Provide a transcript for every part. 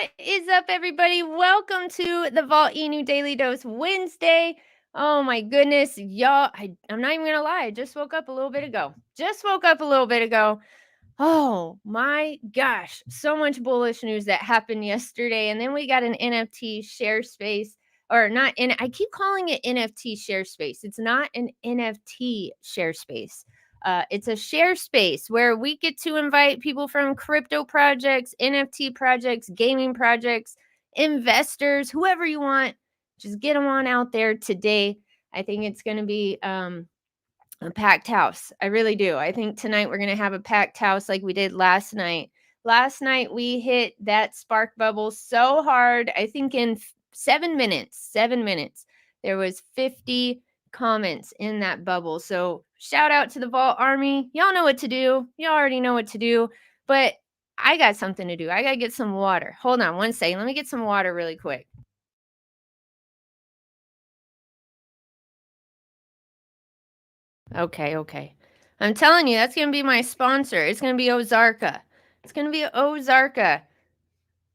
What is up, everybody? Welcome to the Volt-Inu Daily Dose Wednesday. Oh my goodness, y'all! I'm not even gonna lie. I just woke up a little bit ago. Oh my gosh, so much bullish news that happened yesterday, and then we got an NFT share space, or not? And I keep calling it NFT share space. It's not an NFT share space. It's a share space where we get to invite people from crypto projects, NFT projects, gaming projects, investors, whoever you want. Just get them on out there today. I think it's going to be a packed house. I really do. I think tonight we're going to have a packed house like we did last night. Last night we hit that spark bubble so hard. I think in 7 minutes, there was 50 comments in that bubble. So shout out to the Vault Army. Y'all know what to do. Y'all already know what to do. But I got something to do. I got to get some water. Hold on one second. Let me get some water really quick. Okay. I'm telling you, that's going to be my sponsor. It's going to be Ozarka.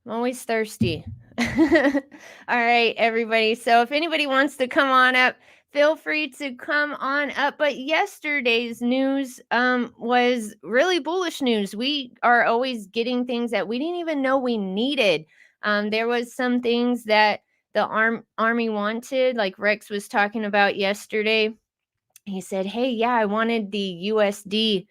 I'm always thirsty. All right, everybody. So if anybody wants to come on up, feel free to come on up. But yesterday's news was really bullish news. We are always getting things that we didn't even know we needed. There was some things that the Army wanted, like Rex was talking about yesterday. He said, hey, yeah, I wanted the USD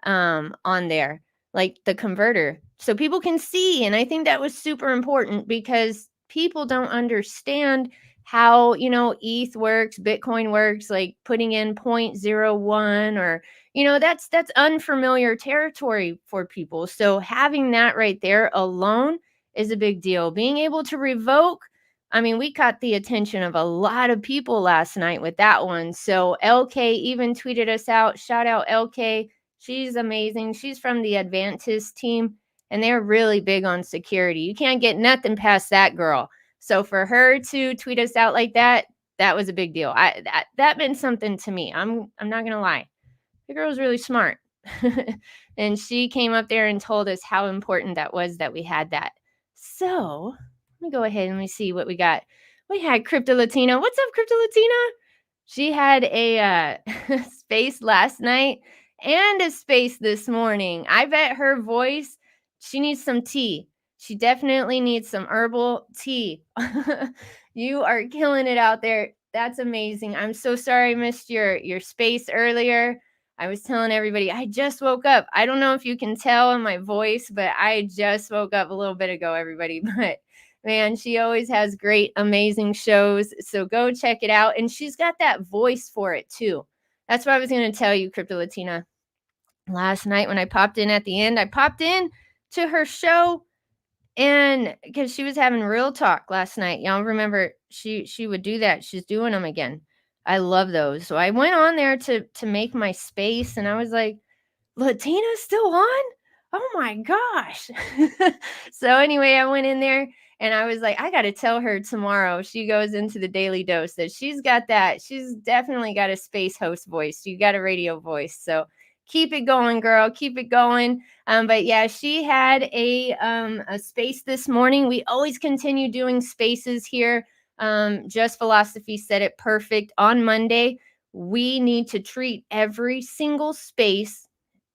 on there, like the converter, so people can see. And I think that was super important because people don't understand how, ETH works, Bitcoin works, like putting in 0.01 or, that's unfamiliar territory for people. So having that right there alone is a big deal. Being able to revoke, I mean, we caught the attention of a lot of people last night with that one. So LK even tweeted us out. Shout out LK. She's amazing. She's from the Advantis team, and they're really big on security. You can't get nothing past that girl. So for her to tweet us out like that, that was a big deal. That meant something to me. I'm not gonna lie. The girl was really smart. And she came up there and told us how important that was that we had that. So let me go ahead and let me see what we got. We had Crypto Latina. What's up, Crypto Latina? She had a space last night and a space this morning. I bet her voice, she needs some tea. She definitely needs some herbal tea. You are killing it out there. That's amazing. I'm so sorry I missed your space earlier. I was telling everybody, I just woke up. I don't know if you can tell in my voice, but I just woke up a little bit ago, everybody. But man, she always has great, amazing shows. So go check it out. And she's got that voice for it too. That's what I was going to tell you, Crypto Latina. Last night when I popped in at the end, I popped in to her show, and because she was having real talk last night. Y'all remember she would do that. She's doing them again. I love those. So I went on there to make my space, and I was like, Latina's still on? Oh my gosh. So anyway, I went in there and I was like, I got to tell her tomorrow. She goes into the Daily Dose that she's got that. She's definitely got a space host voice. You got a radio voice. So keep it going, girl. Keep it going. But yeah, she had a space this morning. We always continue doing spaces here. Just Philosophy said it perfect. On Monday, we need to treat every single space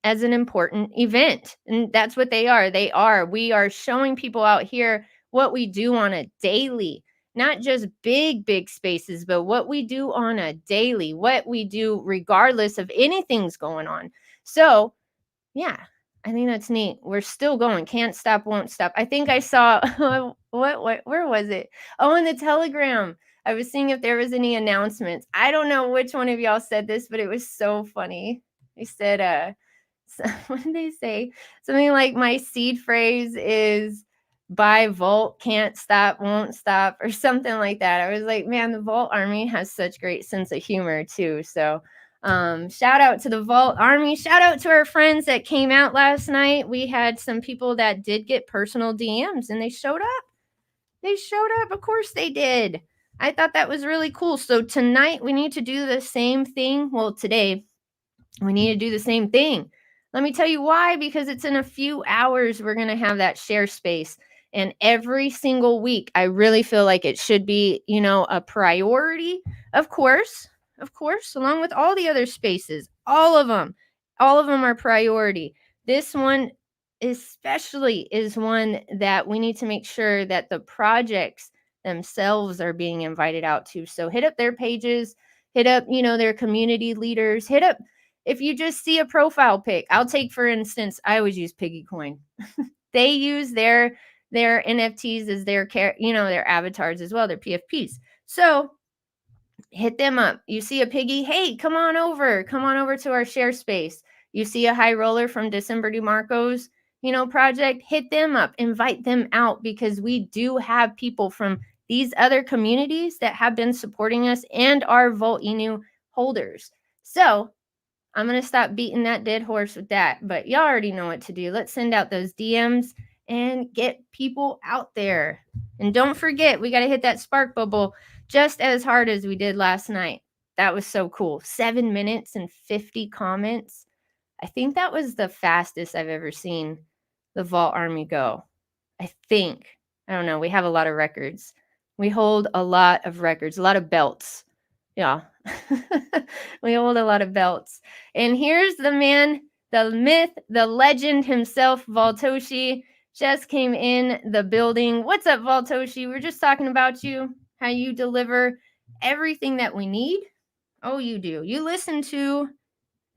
as an important event. And that's what they are. We are showing people out here what we do on a daily, not just big spaces, but what we do on a daily, what we do regardless of anything's going on. So yeah, I think that's neat. We're still going. Can't stop, won't stop. I think I saw where was it? Oh, in the Telegram. I was seeing if there was any announcements. I don't know which one of y'all said this, but it was so funny. They said, what did they say? Something like, my seed phrase is buy Volt, can't stop, won't stop, or something like that. I was like, man, the Volt Army has such great sense of humor too. So shout out to the Vault Army. Shout out to our friends that came out last night. We had some people that did get personal DMs and they showed up. Of course they did. I thought that was really cool. So tonight we need to do the same thing. Well, today we need to do the same thing. Let me tell you why, because it's in a few hours we're going to have that share space. And every single week, I really feel like it should be, a priority, of course, along with all the other spaces, all of them are priority. This one especially is one that we need to make sure that the projects themselves are being invited out to. So hit up their pages, hit up, their community leaders, hit up, if you just see a profile pic. I'll take, for instance, I always use Piggy Coin. They use their NFTs as their their avatars as well, their PFPs. So hit them up. You see a piggy, hey, come on over to our share space. You see a high roller from December DeMarco's, project, hit them up, invite them out, because we do have people from these other communities that have been supporting us and are Volt-Inu holders. So I'm going to stop beating that dead horse with that, but y'all already know what to do. Let's send out those DMs and get people out there. And don't forget, we got to hit that spark bubble just as hard as we did last night. That was so cool. 7 minutes and 50 comments. I think that was the fastest I've ever seen the Vault Army go. I think. I don't know. We have a lot of records. We hold a lot of records, a lot of belts. Yeah. We hold a lot of belts. And here's the man, the myth, the legend himself, Voltoshi, just came in the building. What's up, Voltoshi? We're just talking about you, how you deliver everything that we need. Oh, you do. You listen to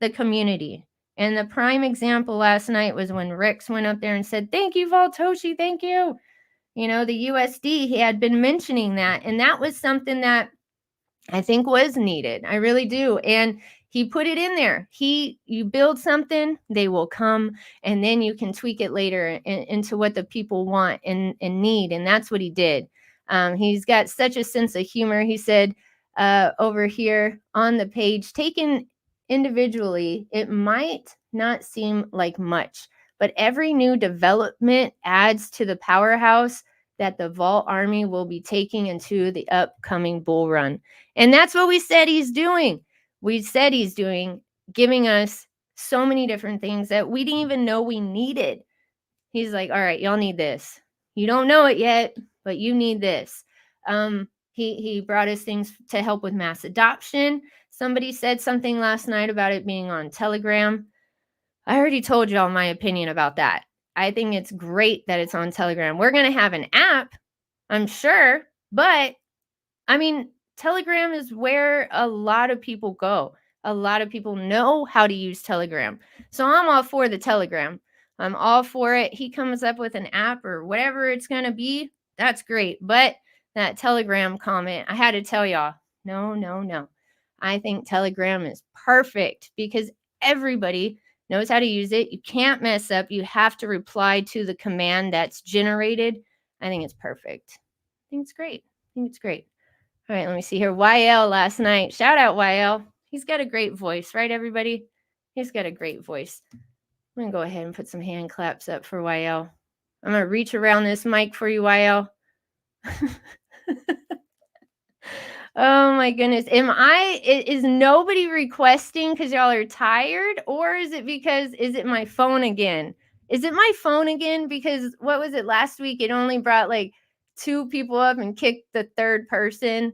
the community. And the prime example last night was when Rex went up there and said, thank you, Voltoshi, thank you. The USD, he had been mentioning that. And that was something that I think was needed. I really do. And he put it in there. You build something, they will come, and then you can tweak it later into what the people want and need. And that's what he did. He's got such a sense of humor. He said over here on the page, taken individually, it might not seem like much, but every new development adds to the powerhouse that the Vault Army will be taking into the upcoming bull run. And that's what we said he's doing. We said he's doing, giving us so many different things that we didn't even know we needed. He's like, all right, y'all need this. You don't know it yet, but you need this. He brought us things to help with mass adoption. Somebody said something last night about it being on Telegram. I already told y'all my opinion about that. I think it's great that it's on Telegram. We're going to have an app, I'm sure, but I mean, Telegram is where a lot of people go. A lot of people know how to use Telegram. So I'm all for the Telegram. I'm all for it. He comes up with an app or whatever it's going to be. That's great. But that Telegram comment, I had to tell y'all, no. I think Telegram is perfect because everybody knows how to use it. You can't mess up. You have to reply to the command that's generated. I think it's perfect. I think it's great. All right, let me see here. YL last night. Shout out YL. He's got a great voice, right, everybody? He's got a great voice. I'm going to go ahead and put some hand claps up for YL. I'm going to reach around this mic for you, YL. Oh my goodness. Is nobody requesting because y'all are tired? Or is it my phone again? Is it my phone again? Because what was it last week? It only brought like 2 people up and kicked the third person.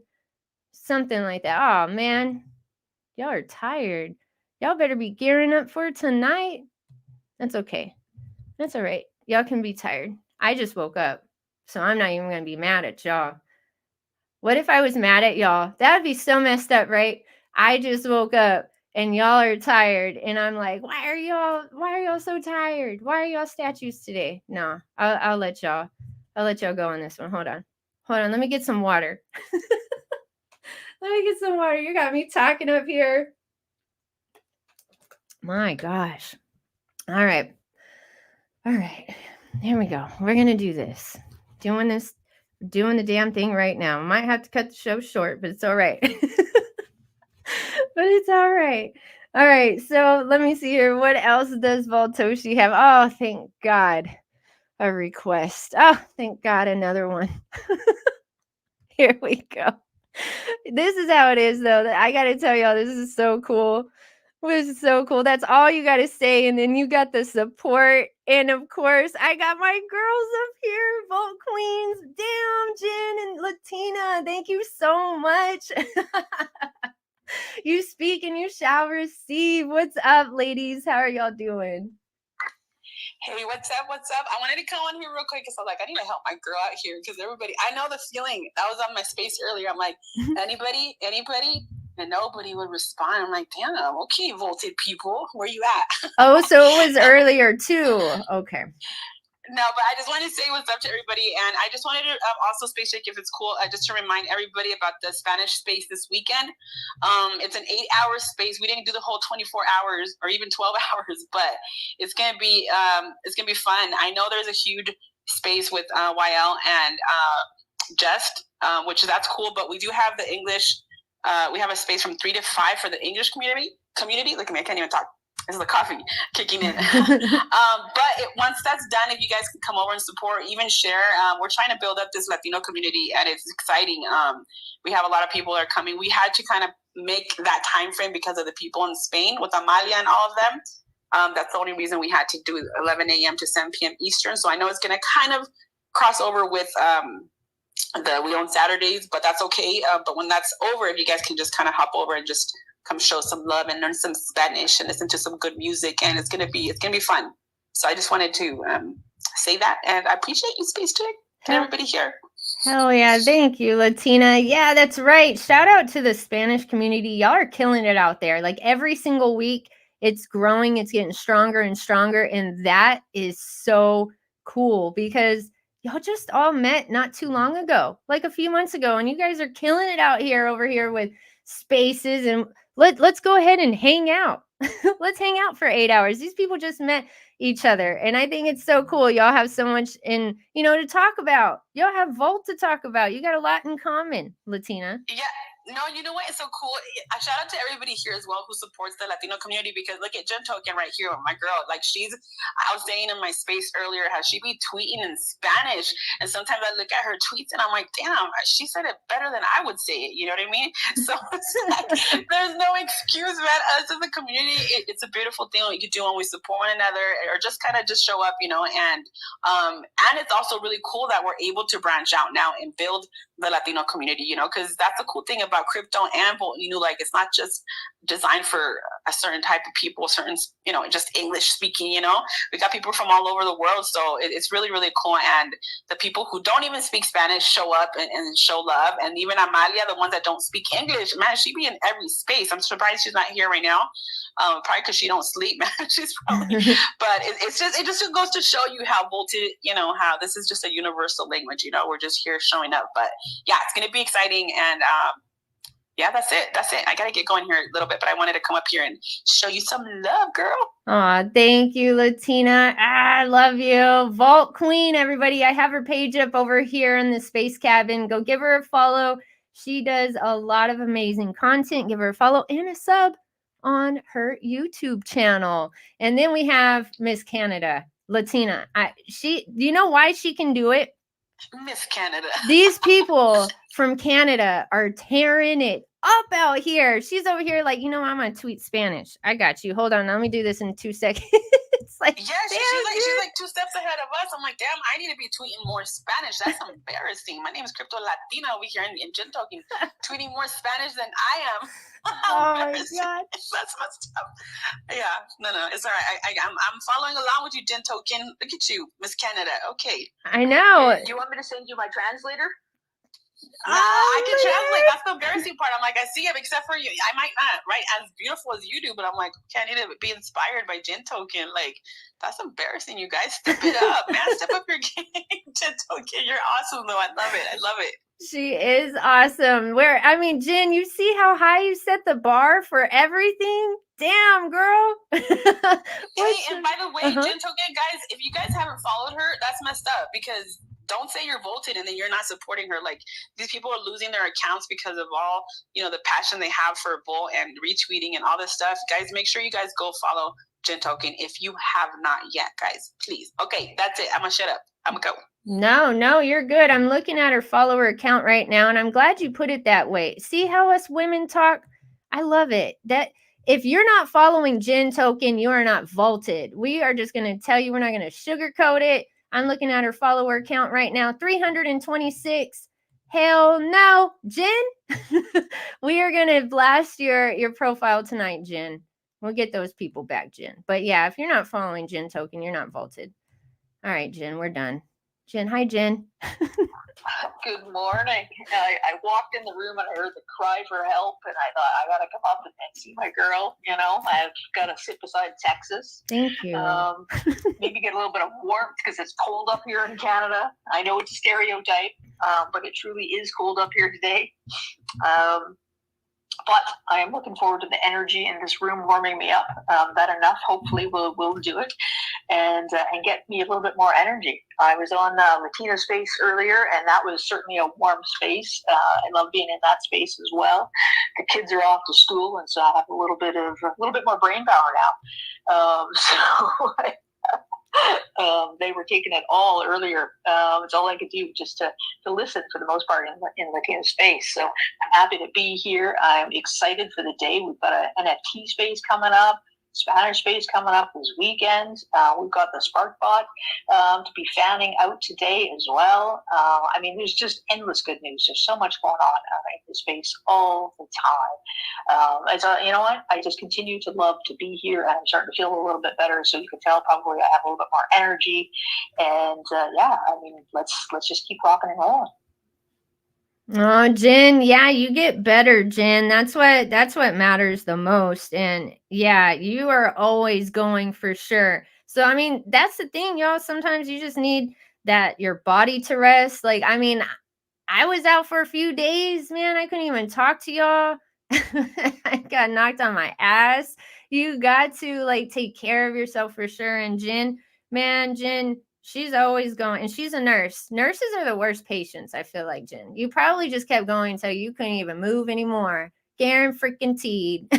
Something like that. Oh man, y'all are tired. Y'all better be gearing up for tonight. That's okay. That's all right. Y'all can be tired. I just woke up, so I'm not even going to be mad at y'all. What if I was mad at y'all? That would be so messed up, right? I just woke up and y'all are tired and I'm like, why are y'all so tired? Why are y'all statues today? No, I'll let y'all go on this one. Hold on. Let me get some water. You got me talking up here. My gosh. All right. Here we go. We're going to do this. Doing the damn thing right now. Might have to cut the show short, but it's all right. But it's all right. All right. So let me see here. What else does Voltoshi have? Oh, thank God. A request. Oh, thank God. Another one. Here we go. This is how it is, though. I got to tell y'all, this is so cool. This is so cool. That's all you got to say. And then you got the support. And of course, I got my girls up here, Volt Queens. Damn, Jen and Latina, thank you so much. You speak and you shall receive. What's up, ladies? How are y'all doing? Hey, what's up? What's up? I wanted to come on here real quick because I was like, I need to help my girl out here because everybody, I know the feeling. That was on my space earlier. I'm like, anybody? And nobody would respond. I'm like, damn, okay, Volted people, where you at? Oh, so it was earlier too. Okay. No, but I just wanted to say what's up to everybody. And I just wanted to also space check if it's cool, just to remind everybody about the Spanish space this weekend. It's an 8-hour space. We didn't do the whole 24 hours or even 12 hours, but it's going to be fun. I know there's a huge space with YL and Just, that's cool. But we do have the English. We have a space from 3 to 5 for the English community. Look at me, I can't even talk. This is the coffee kicking in. But once that's done, if you guys can come over and support, even share, we're trying to build up this Latino community, and it's exciting. We have a lot of people that are coming. We had to kind of make that time frame because of the people in Spain with Amalia and all of them. That's the only reason we had to do 11 a.m. to 7 p.m. Eastern. So I know it's going to kind of cross over with we own Saturdays, but that's okay. But when that's over, if you guys can just kind of hop over and just come show some love and learn some Spanish and listen to some good music, and it's gonna be fun. So I just wanted to say that, and I appreciate you, Space Chick, and everybody here. Hell yeah, thank you, Latina. Yeah, that's right. Shout out to the Spanish community. Y'all are killing it out there. Like every single week, it's growing, it's getting stronger and stronger, and that is so cool because y'all just all met not too long ago, like a few months ago, and you guys are killing it out here over here with spaces, and let's go ahead and hang out. Let's hang out for 8 hours. These people just met each other, and I think it's so cool. Y'all have so much to talk about. Y'all have Volt to talk about. You got a lot in common, Latina. Yeah. No, you know what? It's so cool. Shout out to everybody here as well who supports the Latino community, because look at Jen Token right here, my girl. Like I was saying in my space earlier how she be tweeting in Spanish, and sometimes I look at her tweets and I'm like, damn, she said it better than I would say it. You know what I mean? So it's like, there's no excuse, man. Us as a community, it's a beautiful thing we can do when we support one another, or just kind of just show up, and it's also really cool that we're able to branch out now and build the Latino community, because that's the cool thing about crypto and Volt-Inu. Like, it's not just designed for a certain type of people, just English speaking, we got people from all over the world. So it's really, really cool. And the people who don't even speak Spanish show up and show love. And even Amalia, the ones that don't speak English, man, she be in every space. I'm surprised she's not here right now. Probably because she don't sleep, man. She's probably, but it just goes to show you how Volted, how this is just a universal language, we're just here showing up. But yeah, it's going to be exciting. And yeah, that's it. I got to get going here a little bit, but I wanted to come up here and show you some love, girl. Aw, thank you, Latina. I love you. Vault Queen, everybody. I have her page up over here in the Space Cabin. Go give her a follow. She does a lot of amazing content. Give her a follow and a sub on her YouTube channel. And then we have Miss Canada, Latina. Do you know why she can do it? Miss Canada. These people from Canada are tearing it up out here. She's over here like, I'm going to tweet Spanish. I got you. Hold on. Let me do this in 2 seconds. It's like, yeah, she's like 2 steps ahead of us. I'm like, damn, I need to be tweeting more Spanish. That's embarrassing. My name is Crypto Latina over here in Gen Talking, tweeting more Spanish than I am. Oh my God. That's messed up. Yeah, no, it's all right. I'm following along with you, Gen Token. Look at you, Miss Canada. Okay. I know. Do you want me to send you my translator? I can translate. That's the embarrassing part. I'm like, I see it, except for you. I might not write as beautiful as you do, but I'm like, okay, I need to be inspired by Gen Token. Like, that's embarrassing, you guys. Step it up, man. Step up your game, Gen Token. You're awesome, though. I love it. She is awesome. Jen, you see how high you set the bar for everything? Damn, girl. Hey, and by the way, Gen Token, guys, if you guys haven't followed her, that's messed up, because don't say you're Volted and then you're not supporting her. Like, these people are losing their accounts because of all, the passion they have for Volt and retweeting and all this stuff. Guys, make sure you guys go follow Gen Token if you have not yet, guys, please. Okay, that's it. I'm gonna shut up. I'm gonna go. No, you're good. I'm looking at her follower account right now, and I'm glad you put it that way. See how us women talk? I love it. That if you're not following Jen Token, you are not vaulted. We are just going to tell you, we're not going to sugarcoat it. I'm looking at her follower count right now, 326. Hell no, Jen. We are going to blast your profile tonight, Jen. We'll get those people back, Jen. But yeah, if you're not following Jen Token, you're not vaulted. All right, Jen, we're done. Jen, hi, Jen. Good morning. I walked in the room and I heard the cry for help, and I thought, I got to come up and see my girl. You know, I've got to sit beside Texas. Thank you. Maybe get a little bit of warmth because it's cold up here in Canada. I know it's a stereotype, but it truly is cold up here today. But I am looking forward to the energy in this room warming me up. That enough, hopefully, will do it and get me a little bit more energy. I was on Latina space earlier, and that was certainly a warm space. I love being in that space as well. The kids are off to school, and so I have a little bit more brain power now. They were taking it all earlier. It's all I could do just to listen for the most part in Latina space. So I'm happy to be here. I'm excited for the day. We've got an NFT space coming up, Spanish space coming up this weekend. We've got the SparkBot to be fanning out today as well. I mean, there's just endless good news. There's so much going on in the space all the time. You know what? I just continue to love to be here, and I'm starting to feel a little bit better. So you can tell probably I have a little bit more energy. And yeah, I mean, let's just keep rocking and rolling. Oh, Jen, yeah, you get better, Jen. That's what matters the most. And yeah, you are always going for sure. So, I mean, that's the thing, y'all. Sometimes you just need your body to rest. Like, I mean, I was out for a few days, man. I couldn't even talk to y'all. I got knocked on my ass. You got to like take care of yourself for sure. And Jen, she's always going, and she's a nurse. Nurses are the worst patients, I feel like, Jen. You probably just kept going until you couldn't even move anymore. Guaranteed.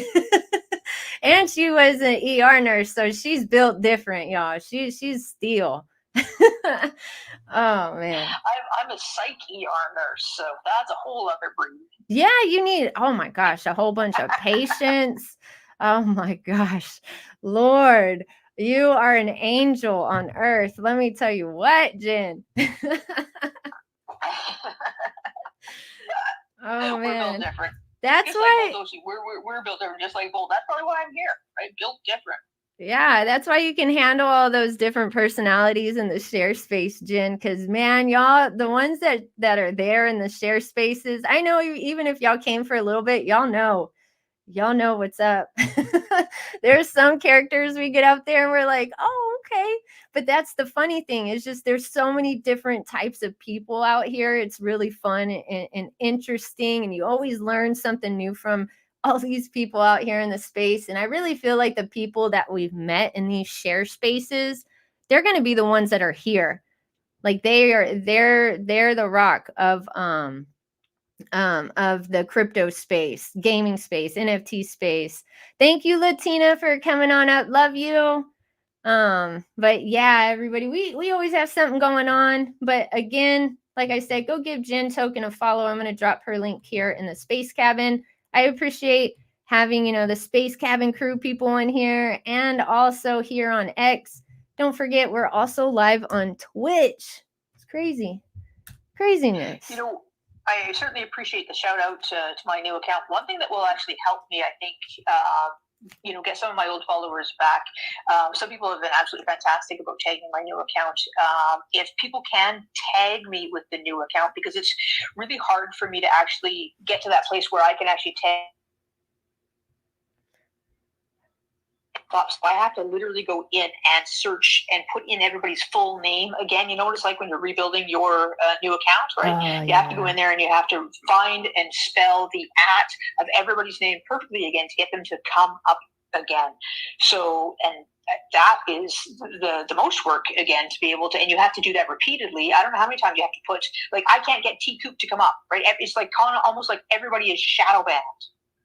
And she was an ER nurse, so she's built different, y'all. She's steel. Oh, man. I'm a psych ER nurse, so that's a whole other breed. Yeah, you need, oh my gosh, a whole bunch of patients. Oh my gosh, Lord. You are an angel on earth. Let me tell you what, Jen. Oh, man. We're built different. That's just why. Like we're built different, just like Volt. That's probably why I'm here, right? Built different. Yeah, that's why you can handle all those different personalities in the share space, Jen. Because, man, y'all, the ones that are there in the share spaces, I know even if y'all came for a little bit, y'all know what's up. There's some characters we get out there and we're like, oh, okay. But that's the funny thing, is just there's so many different types of people out here. It's really fun and interesting, and you always learn something new from all these people out here in the space. And I really feel like the people that we've met in these share spaces, they're going to be the ones that are here. Like they're the rock of the crypto space, gaming space, NFT space. Thank you, Latina, for coming on up. Love you. But yeah, everybody, we always have something going on. But again, like I said, go give Jen Token a follow. I'm going to drop her link here in the Space Cabin. I appreciate having, the Space Cabin crew people in here, and also here on X. Don't forget, we're also live on Twitch. It's craziness. I certainly appreciate the shout out to my new account. One thing that will actually help me, I think, get some of my old followers back. Some people have been absolutely fantastic about tagging my new account. If people can tag me with the new account, because it's really hard for me to actually get to that place where I can actually tag. So I have to literally go in and search and put in everybody's full name again. You know what it's like when you're rebuilding your new account, right? You have to go in there and you have to find and spell the @ of everybody's name perfectly again to get them to come up again. So, and that is the most work again to be able to, and you have to do that repeatedly. I don't know how many times you have to put, like, I can't get T-Coop to come up, right? It's like almost like everybody is shadow banned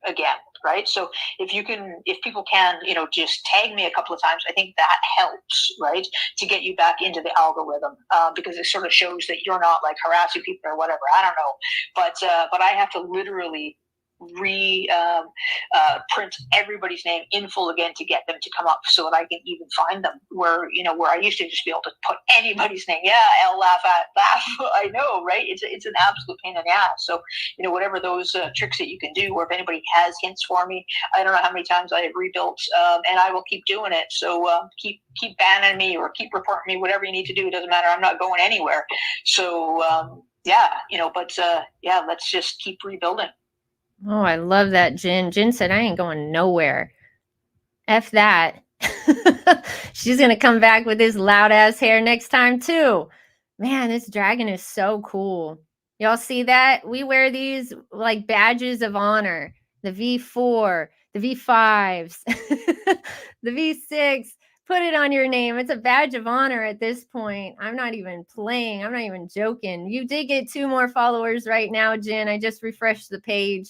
again, right? So if people can, just tag me a couple of times, I think that helps, right, to get you back into the algorithm, because it sort of shows that you're not like harassing people or whatever. I don't know, but I have to literally print everybody's name in full again to get them to come up so that I can even find them. Where I used to just be able to put anybody's name. Yeah, I'll laugh. I know, right? It's an absolute pain in the ass. So whatever those tricks that you can do, or if anybody has hints for me, I don't know how many times I have rebuilt, and I will keep doing it. So keep banning me or keep reporting me, whatever you need to do. It doesn't matter. I'm not going anywhere. So let's just keep rebuilding. Oh, I love that, Jen. Jen said, I ain't going nowhere. F that. She's going to come back with this loud ass hair next time too. Man, this dragon is so cool. Y'all see that? We wear these like badges of honor. The V4, the V5s, the V6. Put it on your name. It's a badge of honor at this point. I'm not even playing. I'm not even joking. You did get 2 more followers right now, Jen. I just refreshed the page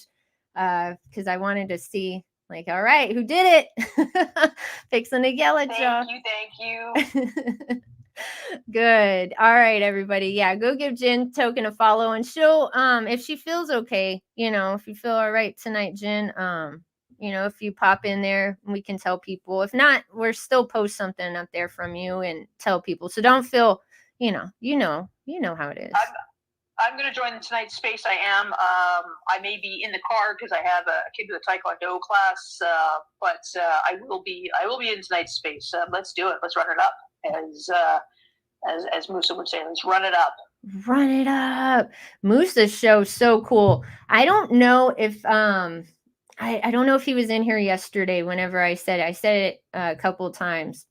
because I wanted to see, like, all right, who did it? Fixing to yell at y'all. Thank you. Good. All right, everybody. Yeah, go give Jen token a follow, and she'll if she feels okay, if you feel all right tonight, Jen, if you pop in there, we can tell people. If not, we're still post something up there from you and tell people. So don't feel, you know how it is. I'm going to join tonight's space. I am. I may be in the car because I have a kid with a Taekwondo class, but I will be in tonight's space. Let's do it. Let's run it up, as Musa would say. Let's run it up. Run it up. Musa's show so cool. I don't know if I don't know if he was in here yesterday. Whenever I said it a couple of times.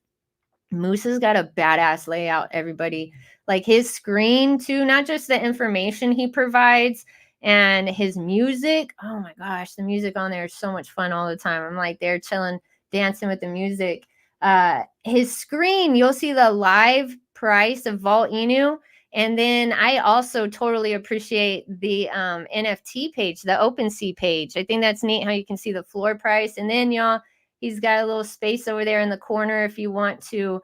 Musa's got a badass layout, everybody. Like his screen too, not just the information he provides and his music. Oh my gosh, the music on there is so much fun all the time. I'm like there chilling, dancing with the music. His screen, you'll see the live price of Volt-Inu. And then I also totally appreciate the NFT page, the OpenSea page. I think that's neat how you can see the floor price. And then y'all, he's got a little space over there in the corner if you want to,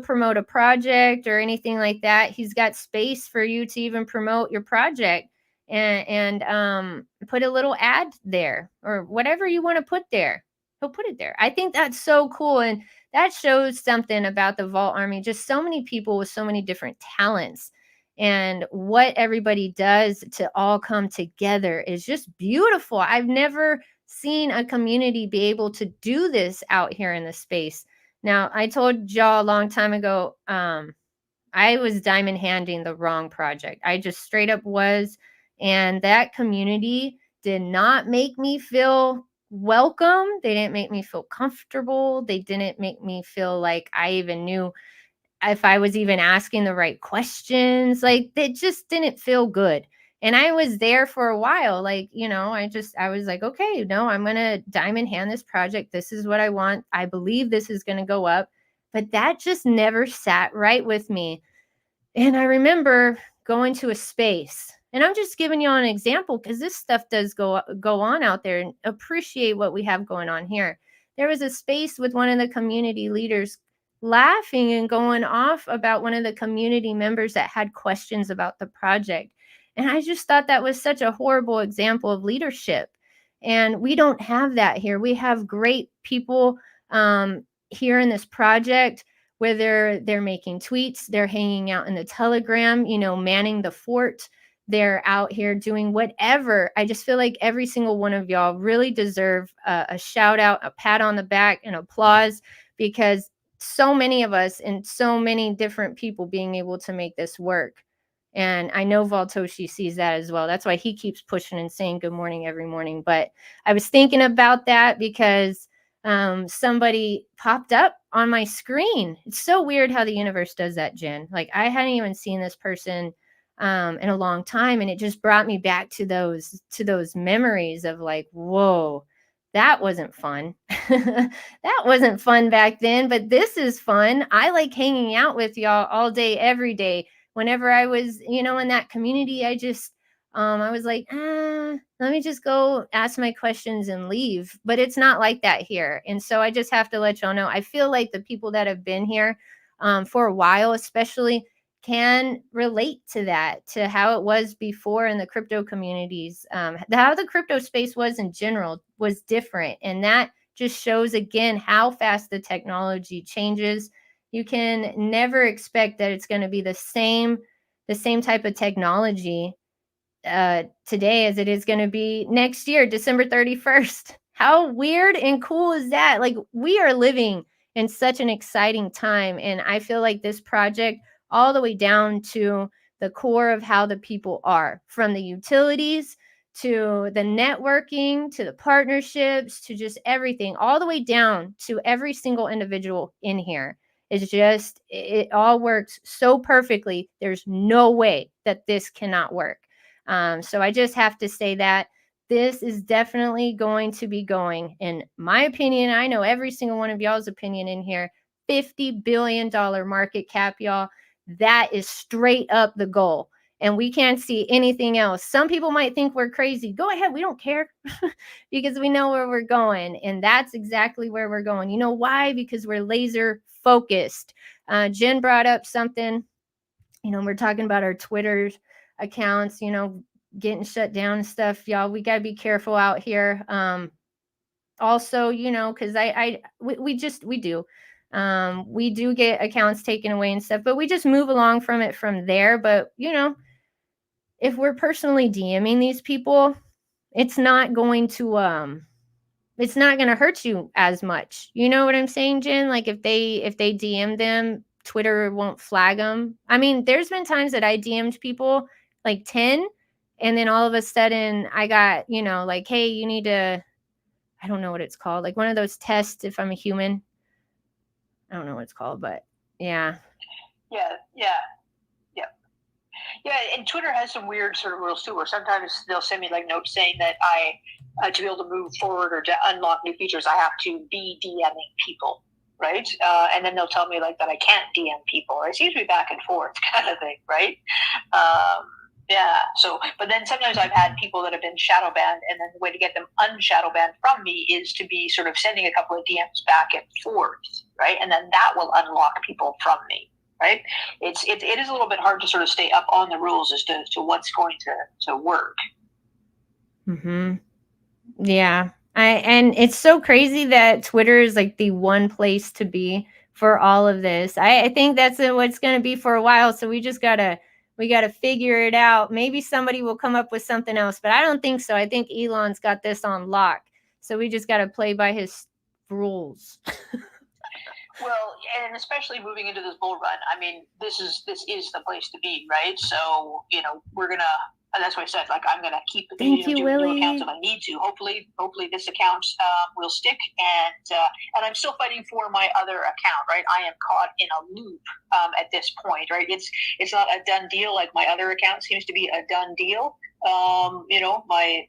promote a project or anything like that. He's got space for you to even promote your project and put a little ad there or whatever you want to put there. He'll put it there. I think that's so cool. And that shows something about the Vault Army. Just so many people with so many different talents. And what everybody does to all come together is just beautiful. I've never seen a community be able to do this out here in the space. Now, I told y'all a long time ago, I was diamond handing the wrong project. I just straight up was. And that community did not make me feel welcome. They didn't make me feel comfortable. They didn't make me feel like I even knew if I was even asking the right questions. Like, it just didn't feel good. And I was there for a while. Like, I was like, okay, no, I'm going to diamond hand this project. This is what I want. I believe this is going to go up. But that just never sat right with me. And I remember going to a space, and I'm just giving you an example because this stuff does go on out there, and appreciate what we have going on here. There was a space with one of the community leaders laughing and going off about one of the community members that had questions about the project. And I just thought that was such a horrible example of leadership. And we don't have that here. We have great people here in this project, whether they're making tweets, they're hanging out in the Telegram, manning the fort. They're out here doing whatever. I just feel like every single one of y'all really deserve a shout out, a pat on the back, and applause, because so many of us and so many different people being able to make this work. And I know Valtoshi sees that as well. That's why he keeps pushing and saying good morning every morning. But I was thinking about that because somebody popped up on my screen. It's so weird how the universe does that, Jen. Like, I hadn't even seen this person in a long time. And it just brought me back to those memories of like, whoa, that wasn't fun. That wasn't fun back then, but this is fun. I like hanging out with y'all all day, every day. Whenever I was, in that community, I just, I was like, let me just go ask my questions and leave. But it's not like that here. And so I just have to let y'all know, I feel like the people that have been here for a while, especially, can relate to that, to how it was before in the crypto communities. How the crypto space was in general was different. And that just shows again how fast the technology changes. You can never expect that it's going to be the same type of technology today as it is going to be next year, December 31st. How weird and cool is that? Like, we are living in such an exciting time. And I feel like this project, all the way down to the core of how the people are, from the utilities to the networking, to the partnerships, to just everything, all the way down to every single individual in here. It's just, it all works so perfectly. There's no way that this cannot work. So I just have to say that this is definitely going to be going, in my opinion. I know every single one of y'all's opinion in here. $50 billion market cap, y'all. That is straight up the goal. And we can't see anything else. Some people might think we're crazy. Go ahead. We don't care because we know where we're going. And that's exactly where we're going. You know why? Because we're laser focused. Jen brought up something, we're talking about our Twitter accounts, getting shut down and stuff. Y'all, we got to be careful out here. Also, because we do get accounts taken away and stuff, but we just move along from it from there. But, if we're personally DMing these people, it's not going to hurt you as much. You know what I'm saying, Jen? Like, if they DM them, Twitter won't flag them. I mean, there's been times that I DM'd people like 10, and then all of a sudden I got, like, hey, you need to, I don't know what it's called, like one of those tests if I'm a human. I don't know what it's called, but yeah. Yeah, and Twitter has some weird sort of rules too, where sometimes they'll send me like notes saying that to be able to move forward or to unlock new features, I have to be DMing people, right? And then they'll tell me like that I can't DM people. It seems to be back and forth kind of thing, right? Yeah. So, but then sometimes I've had people that have been shadow banned, and then the way to get them unshadow banned from me is to be sort of sending a couple of DMs back and forth, right? And then that will unlock people from me. Right, it is a little bit hard to sort of stay up on the rules as to what's going to work. Yeah, and it's so crazy that Twitter is like the one place to be for all of this. I think that's what it's going to be for a while. So we gotta figure it out. Maybe somebody will come up with something else, but I don't think so. I think Elon's got this on lock. So we just got to play by his rules. Well, and especially moving into this bull run, I mean, this is the place to be, right? So, we're gonna, and that's why I said, like, I'm gonna keep Thank you, doing Willie. new accounts if I need to. Hopefully this account will stick, and I'm still fighting for my other account, right? I am caught in a loop at this point, right? It's not a done deal like my other account seems to be a done deal. My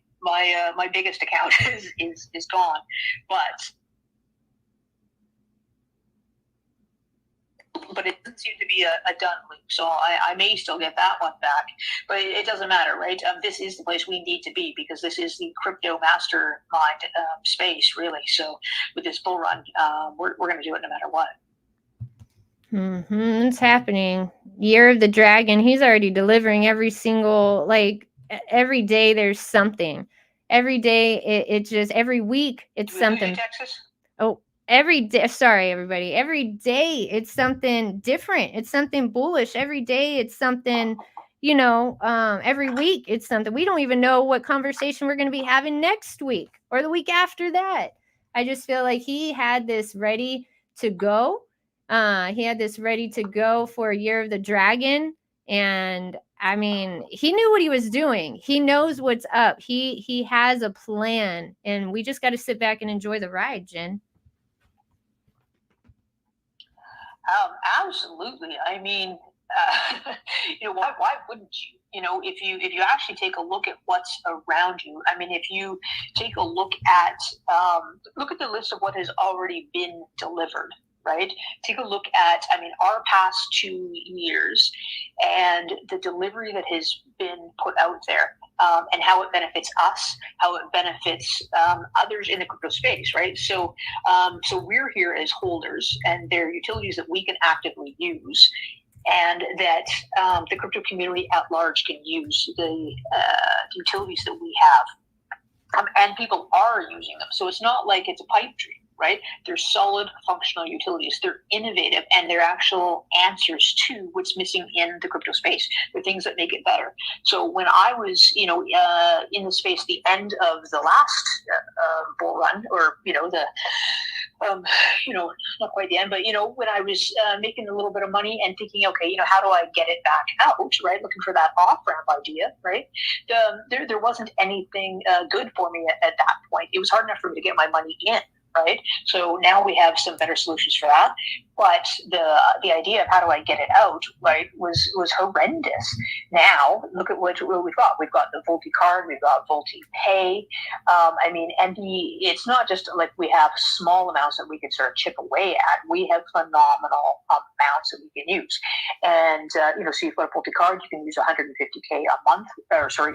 biggest account is gone, but it doesn't seem to be a done loop. So I may still get that one back, but it doesn't matter, right? This is the place we need to be because this is the crypto mastermind space, really. So with this bull run, we're going to do it no matter what. It's happening. Year of the Dragon. He's already delivering every single, every day there's something. Every day it's just, every week it's something. Texas? Oh, every day. Sorry, everybody. Every day it's something different. It's something bullish. Every day it's something, every week it's something. We don't even know what conversation we're going to be having next week or the week after that. I just feel like he had this ready to go. He had this ready to go for a Year of the Dragon. And I mean, he knew what he was doing. He knows what's up. He has a plan, and we just got to sit back and enjoy the ride, Jen. Absolutely. I mean, why wouldn't you? If you actually take a look at what's around you, I mean, if you take a look at the list of what has already been delivered, right? Take a look at, our past 2 years and the delivery that has been put out there, and how it benefits us, how it benefits others in the crypto space, right? So we're here as holders, and they're utilities that we can actively use. and that the crypto community at large can use the utilities that we have. And people are using them. So it's not like it's a pipe dream, right? They're solid, functional utilities. They're innovative, and they're actual answers to what's missing in the crypto space. They're things that make it better. So when I was, in the space, the end of the last bull run, or, not quite the end, but, when I was making a little bit of money and thinking, okay, how do I get it back out, right? Looking for that off-ramp idea, right? There wasn't anything good for me at that point. It was hard enough for me to get my money in, right? So now we have some better solutions for that. But the idea of how do I get it out, right, was horrendous. Now look at what we've got. We've got the Volt-card, we've got Volt-Pay. And it's not just like we have small amounts that we can sort of chip away at. We have phenomenal amounts that we can use. And so you've got a Volt-card, you can use 150K a month,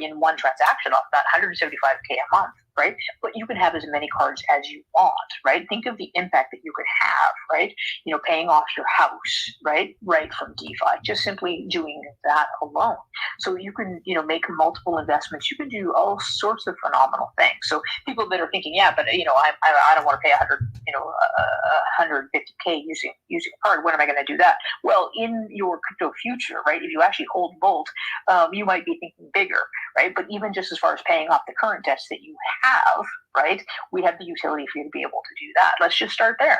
in one transaction off that, 175K a month, right? But you can have as many cards as you want, right? Think of the impact that you could have, right? Paying off your house, right from DeFi, just simply doing that alone. So you can, make multiple investments. You can do all sorts of phenomenal things. So people that are thinking, yeah, but I don't want to pay 150K using a card. When am I going to do that? Well, in your crypto future, right? If you actually hold Volt, you might be thinking bigger, right? But even just as far as paying off the current debts that you have, right? We have the utility for you to be able to do that. Let's just start there.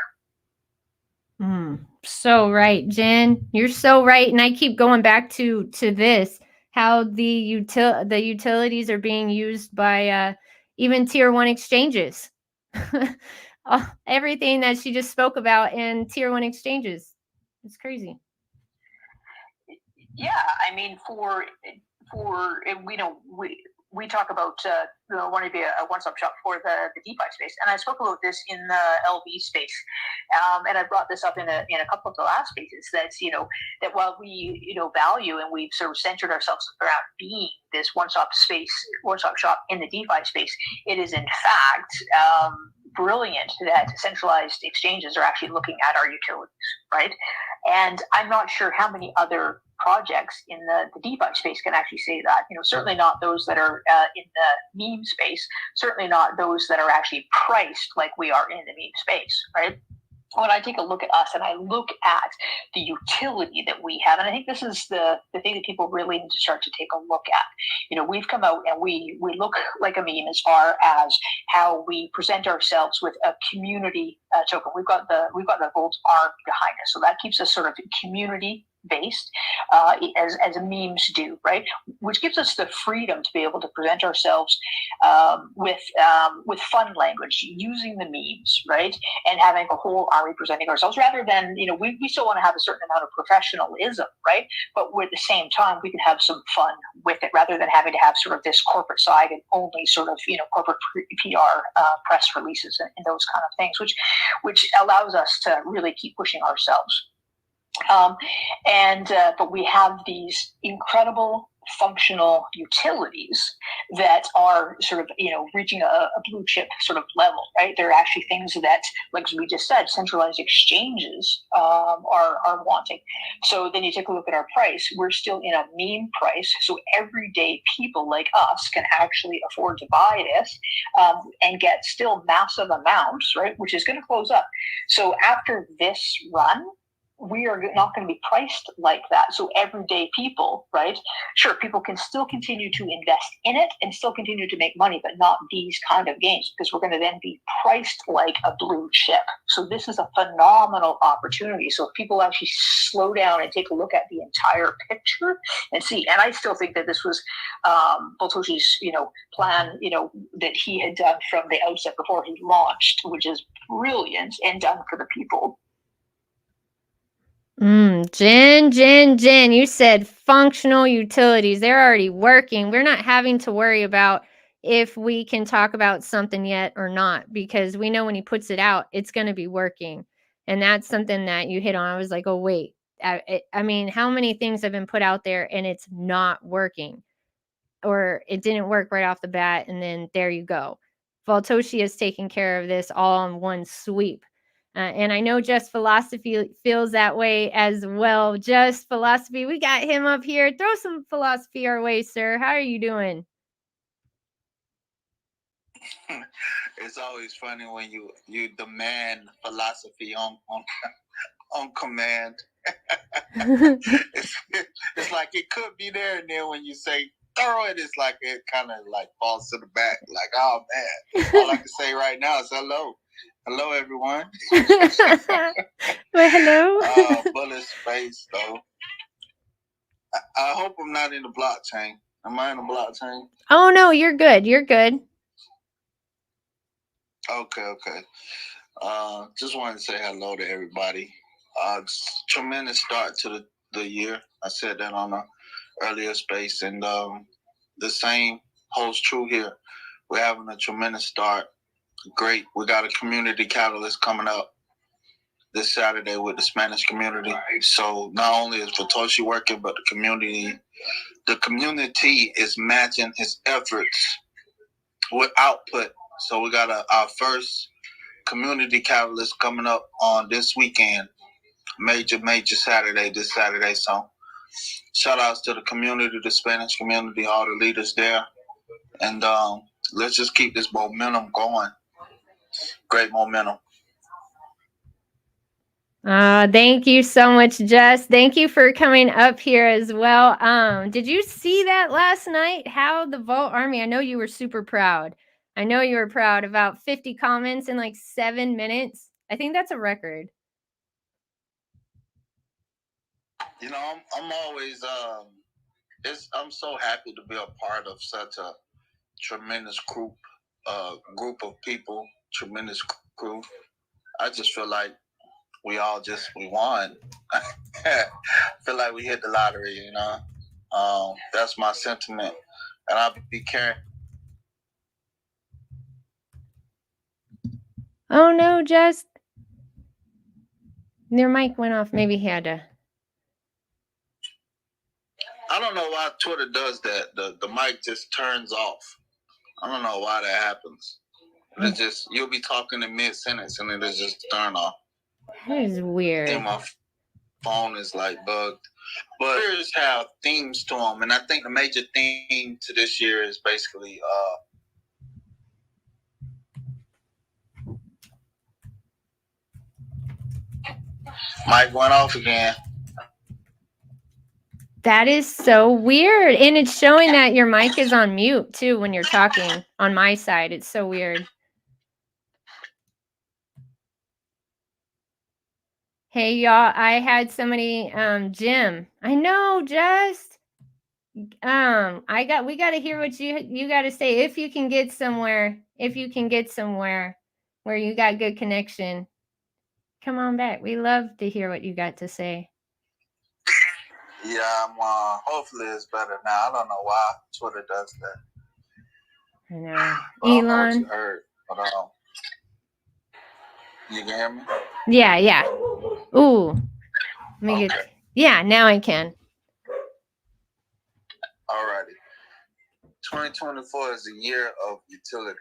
So right, Jen, you're so right. And I keep going back to this, how the utilities are being used by even tier 1 exchanges. Everything that she just spoke about in tier 1 exchanges. It's crazy. Yeah, we talk about wanting to be a one-stop shop for the DeFi space, and I spoke about this in the LV space, and I brought this up in a couple of the last spaces. That while we value and we've sort of centered ourselves around being this one-stop shop in the DeFi space, it is in fact brilliant that centralized exchanges are actually looking at our utilities, right? And I'm not sure how many other projects in the DeFi space can actually say that. Certainly not those that are in the meme space, certainly not those that are actually priced like we are in the meme space, right? When I take a look at us and I look at the utility that we have, and I think this is the thing that people really need to start to take a look at. We've come out and we look like a meme as far as how we present ourselves with a community token. We've got the Volt arm behind us, so that keeps us sort of community based, as memes do, right? Which gives us the freedom to be able to present ourselves with fun language, using the memes, right? And having a whole army presenting ourselves, rather than, we still want to have a certain amount of professionalism, right? But at the same time, we can have some fun with it, rather than having to have sort of this corporate side and only sort of, corporate PR press releases and those kind of things, which allows us to really keep pushing ourselves. But we have these incredible functional utilities that are sort of, reaching a blue chip sort of level, right? They're actually things that, like we just said, centralized exchanges are wanting. So then you take a look at our price. We're still in a meme price. So everyday people like us can actually afford to buy this and get still massive amounts, right? Which is going to close up. So after this run, we are not going to be priced like that. So everyday people, right? Sure, people can still continue to invest in it and still continue to make money, but not these kind of gains, because we're going to then be priced like a blue chip. So this is a phenomenal opportunity. So if people actually slow down and take a look at the entire picture and see, and I still think that this was Boltoshi's, plan, that he had done from the outset before he launched, which is brilliant and done for the people. Jen, you said functional utilities. They're already working. We're not having to worry about if we can talk about something yet or not, because we know when he puts it out, it's going to be working. And that's something that you hit on. I was like, oh, wait. I mean, how many things have been put out there and it's not working, or it didn't work right off the bat, and then there you go. Voltoshi is taking care of this all in one sweep. And I know Just Philosophy feels that way as well. Just Philosophy, we got him up here. Throw some philosophy our way, sir. How are you doing? It's always funny when you demand philosophy on command. it's like it could be there, and then when you say throw it, it's like it kind of like falls to the back. Like, oh man, all I can say right now is hello. Hello, everyone. Well, hello. Bullet space, though. I hope I'm not in the blockchain. Am I in the blockchain? Oh, no, you're good. You're good. Okay. Just wanted to say hello to everybody. Tremendous start to the year. I said that on an earlier space, and the same holds true here. We're having a tremendous start. Great. We got a community catalyst coming up this Saturday with the Spanish community. So not only is Fatoshi working, but the community is matching his efforts with output. So we got our first community catalyst coming up on this weekend. Major Saturday, this Saturday. So shout outs to the community, the Spanish community, all the leaders there. And let's just keep this momentum going. Great momentum. Thank you so much, Jess. Thank you for coming up here as well. Did you see that last night? How the Volt Army, I know you were super proud. I know you were proud. About 50 comments in like 7 minutes. I think that's a record. You know, I'm always I'm so happy to be a part of such a tremendous group of people, tremendous crew. I just feel like we won. I feel like we hit the lottery, you know. That's my sentiment, and I'll be carrying. Oh no, Jess. Their mic went off. Maybe he had to. I don't know why Twitter does that. The mic just turns off. I don't know why that happens. It's just, you'll be talking in mid-sentence and it'll just turn off. That is weird. And my phone is like bugged. But years have themes to them, and I think the major theme to this year is basically mic went off again. That is so weird. And it's showing that your mic is on mute too when you're talking on my side. It's so weird. Hey y'all, I had somebody, Jim. I know, just we got to hear what you got to say. If you can get somewhere where you got good connection, come on back. We love to hear what you got to say. Yeah, hopefully it's better now. I don't know why Twitter does that. I know. But Elon. I don't know what you heard, but you can hear me? Yeah. Ooh. Let me get. Yeah, now I can. Alrighty. 2024 is a year of utility.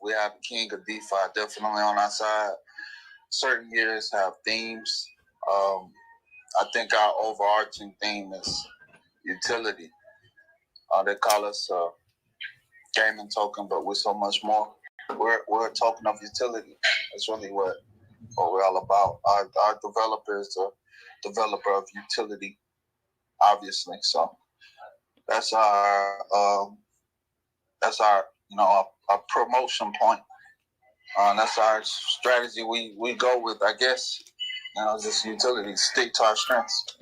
We have the king of DeFi definitely on our side. Certain years have themes. I think our overarching theme is utility. They call us a gaming token, but we're so much more. We're a token of utility. That's really what we're all about. Our developer is a developer of utility, obviously. So that's our our promotion point. That's our strategy. We go with, I guess, just utility. Stick to our strengths.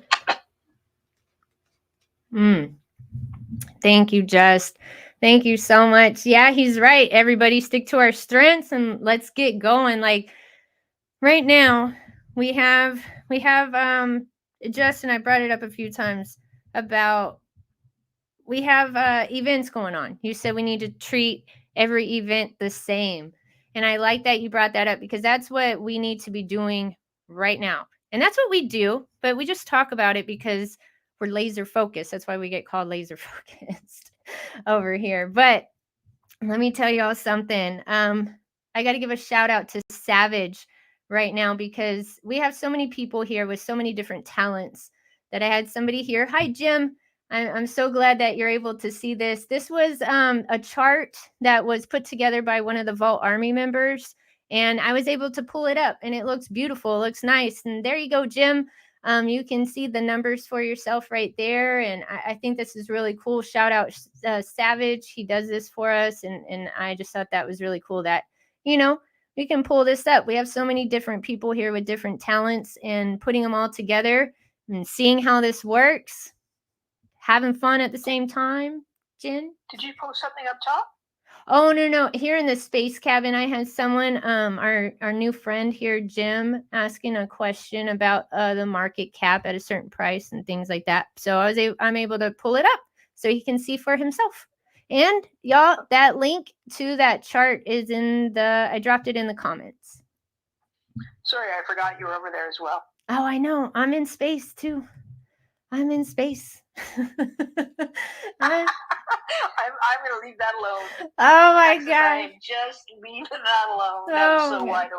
Thank you, Just. Thank you so much. Yeah, he's right. Everybody stick to our strengths and let's get going. Like right now, we have Justin, I brought it up a few times about we have events going on. You said we need to treat every event the same. And I like that you brought that up because that's what we need to be doing right now. And that's what we do, but we just talk about it because we're laser focused. That's why we get called laser focused over here. But let me tell y'all something. I got to give a shout out to Savage right now because we have so many people here with so many different talents that I had somebody here. Hi, Jim. I'm so glad that you're able to see this. This was a chart that was put together by one of the Vault Army members, and I was able to pull it up, and it looks beautiful. It looks nice. And there you go, Jim. You can see the numbers for yourself right there, and I think this is really cool. Shout out Savage. He does this for us, and I just thought that was really cool that, you know, we can pull this up. We have so many different people here with different talents, and putting them all together and seeing how this works, having fun at the same time. Jen? Did you post something up top? Oh, no. Here in the space cabin, I had someone, our new friend here, Jim, asking a question about the market cap at a certain price and things like that. So I'm able to pull it up so he can see for himself. And y'all, that link to that chart is I dropped it in the comments. Sorry, I forgot you were over there as well. Oh, I know. I'm in space too. I'm in space. I'm going to leave that alone. Oh my God. I'm just leaving that alone. That's so wide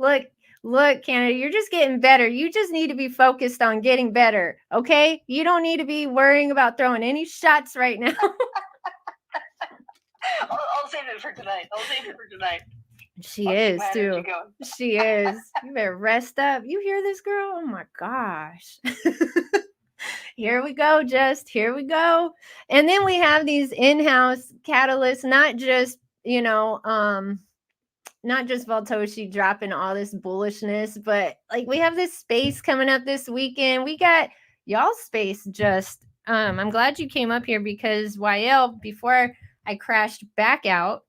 open. Look, Canada, you're just getting better. You just need to be focused on getting better. Okay. You don't need to be worrying about throwing any shots right now. I'll save it for tonight. She is too. She is. You better rest up. You hear this, girl? Oh my gosh. Here we go, here we go. And then we have these in-house catalysts, not just, not just Voltoshi dropping all this bullishness, but like we have this space coming up this weekend. We got y'all's space just, I'm glad you came up here because YL, before I crashed back out,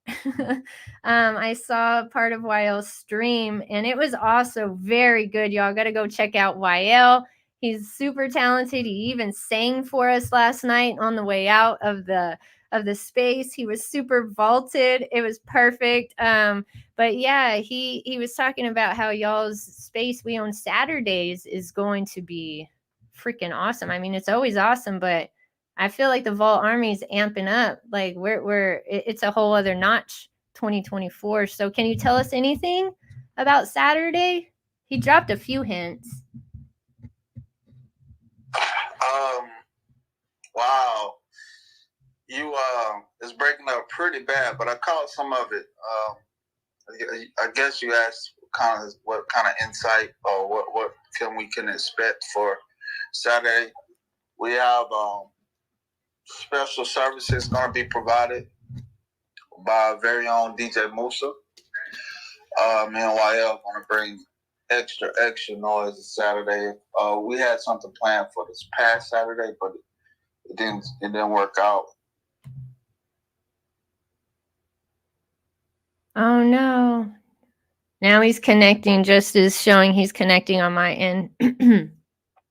I saw part of YL's stream and it was also very good. Y'all got to go check out YL. He's super talented. He even sang for us last night on the way out of the space. He was super vaulted. It was perfect. But yeah, he was talking about how y'all's space we own Saturdays is going to be freaking awesome. I mean, it's always awesome, but I feel like the Vault Army is amping up. Like it's a whole other notch 2024. So can you tell us anything about Saturday? He dropped a few hints. Wow. You it's breaking up pretty bad, but I caught some of it. I guess you asked what kind of insight or what can expect for Saturday. We have special services going to be provided by our very own DJ Musa. Me and YL going to bring extra noise this Saturday. We had something planned for this past Saturday, but it didn't work out. Oh no. Now he's connecting, just as showing he's connecting on my end.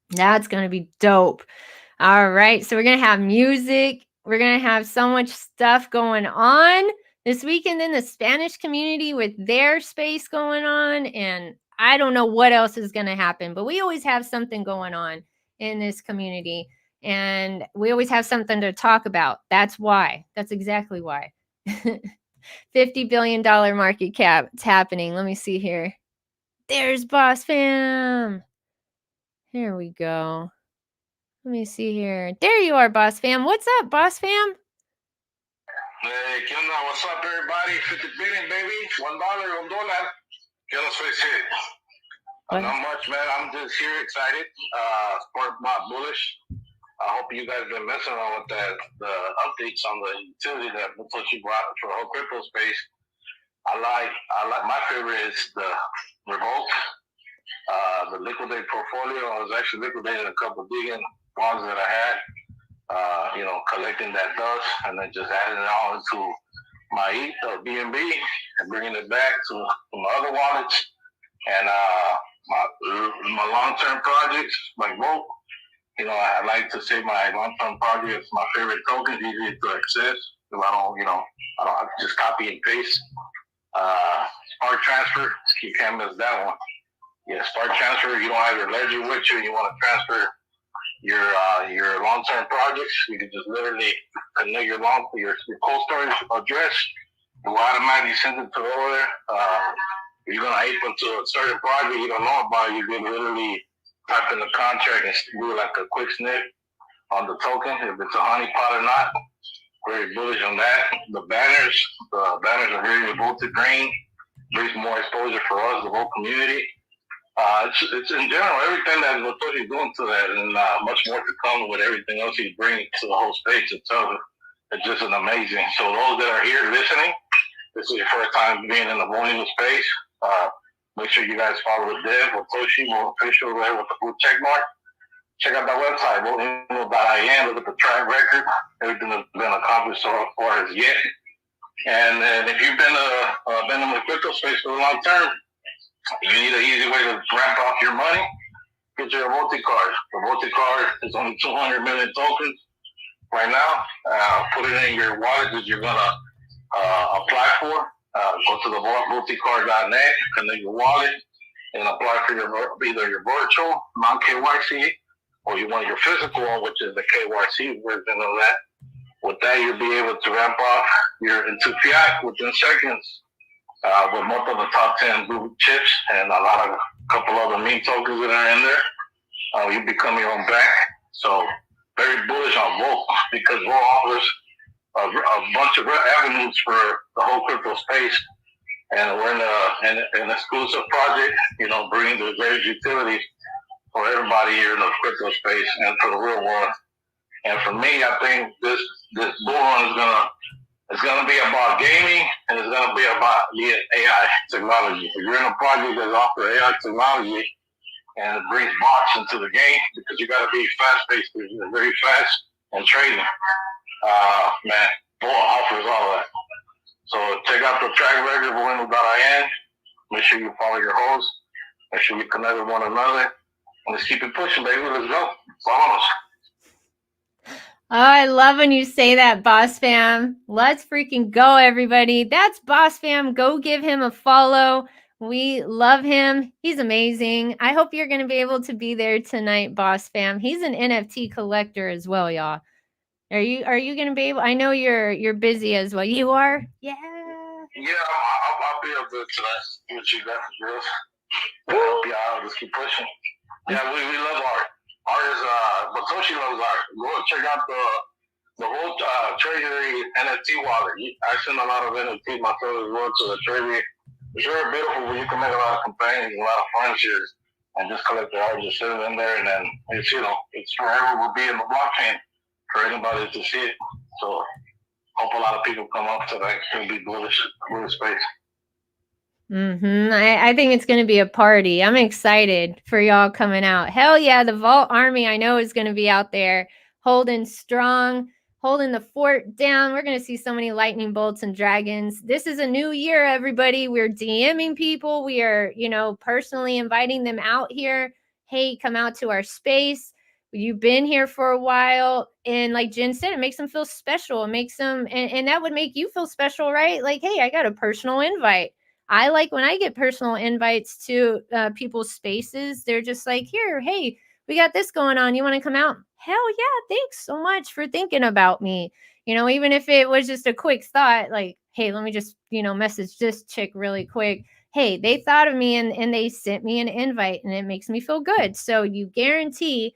That's going to be dope. All right. So we're going to have music. We're going to have so much stuff going on this weekend in the Spanish community with their space going on. And I don't know what else is going to happen, but we always have something going on in this community. And we always have something to talk about. That's why. That's exactly why. $50 billion market cap. It's happening. Let me see here. There's Boss Fam. Here we go. Let me see here. There you are, Boss Fam. What's up, Boss Fam? Hey, ¿qué onda? What's up, everybody? 50 billion, baby. $1, $1. ¿Qué onda, Space Hit? Not much, man. I'm just here excited. Smart bot bullish. I hope you guys been messing around with the updates on the utility that Volt-Inu brought for the whole crypto space. I like my favorite is the Revolt, the liquidate portfolio. I was actually liquidating a couple of digging bonds that I had, collecting that dust and then just adding it all into my ETH or BNB and bringing it back to my other wallets and my long-term projects like Volt. I like to say my long-term projects, my favorite tokens, easy to access. Because I don't just copy and paste. Spark transfer, you can't miss that one. Yeah, Spark transfer, you don't have your ledger with you, you want to transfer your long-term projects, you can just literally connect your cold storage address, it will automatically send it to over there. If you're gonna ape into a certain project you don't know about, you can literally type in the contract and do like a quick snip on the token, if it's a honeypot or not. Very bullish on that. The banners are very voted green. Brings more exposure for us, the whole community. It's in general everything that Satoshi doing to that, and much more to come with everything else he's bringing to the whole space itself. It's just an amazing. So those that are here listening, this is your first time being in the Volt-Inu space. Make sure you guys follow the dev, Satoshi, more official there with the blue check mark. Check out that website, Volt-Inu.in. Look at the track record, everything that's been accomplished so far as yet. And then if you've been in the crypto space for a long term, you need an easy way to ramp up your money. Get your Volt-Card. The Volt-Card is only 200 million tokens right now. Put it in your wallet that you're gonna apply for. Go to the Volt-Card.net, connect your wallet, and apply for either your virtual non-KYC or you want your physical one, which is the KYC version of that. With that, you'll be able to ramp up into fiat within seconds. With most of the top 10 blue chips and a couple other meme tokens that are in there, you become your own bank. So very bullish on Volt because Volt offers a bunch of avenues for the whole crypto space, and we're in an exclusive project, bringing the greatest utility for everybody here in the crypto space and for the real world. And for me, I think this bull run is gonna be about gaming, and it's gonna be about the AI technology. If you're in a project that offers AI technology and it brings bots into the game, because you gotta be fast-paced, it's very fast and trading. Man, Volt offers all that. So check out the track record of Volt-Inu.in. Make sure you follow your host. Make sure you connect with one another. And let's keep it pushing, baby. Let's go. Follow us. Oh, I love when you say that, Boss Fam. Let's freaking go, everybody. That's Boss Fam. Go give him a follow. We love him. He's amazing. I hope you're going to be able to be there tonight, Boss Fam. He's an NFT collector as well, y'all. Are you going to be able? I know you're busy as well. You are? Yeah. Yeah, I'll be up there tonight with you guys, girls. Help you out. Let's keep pushing. Yeah, we love art. Art is, Satoshi loves art. Go check out the whole Treasury NFT wallet. I send a lot of NFTs myself as well to the Treasury. It's very beautiful where you can make a lot of companions, a lot of friendships, and just collect the art, just sit it in there, and then it's forever will be in the blockchain for anybody to see it. So hope a lot of people come up to that. It'll be bullish space. I think it's going to be a party. I'm excited for y'all coming out. Hell yeah, the Vault Army I know is going to be out there holding strong, holding the fort down. We're going to see so many lightning bolts and dragons. This is a new year, everybody. We're DMing people. We are, personally inviting them out here. Hey, come out to our space. You've been here for a while. And like Jen said, it makes them feel special. It makes them, and that would make you feel special, right? Like, hey, I got a personal invite. I like when I get personal invites to people's spaces. They're just like, here, hey, we got this going on. You want to come out? Hell yeah. Thanks so much for thinking about me. Even if it was just a quick thought, like, hey, let me just, message this chick really quick. Hey, they thought of me and they sent me an invite and it makes me feel good. So you guarantee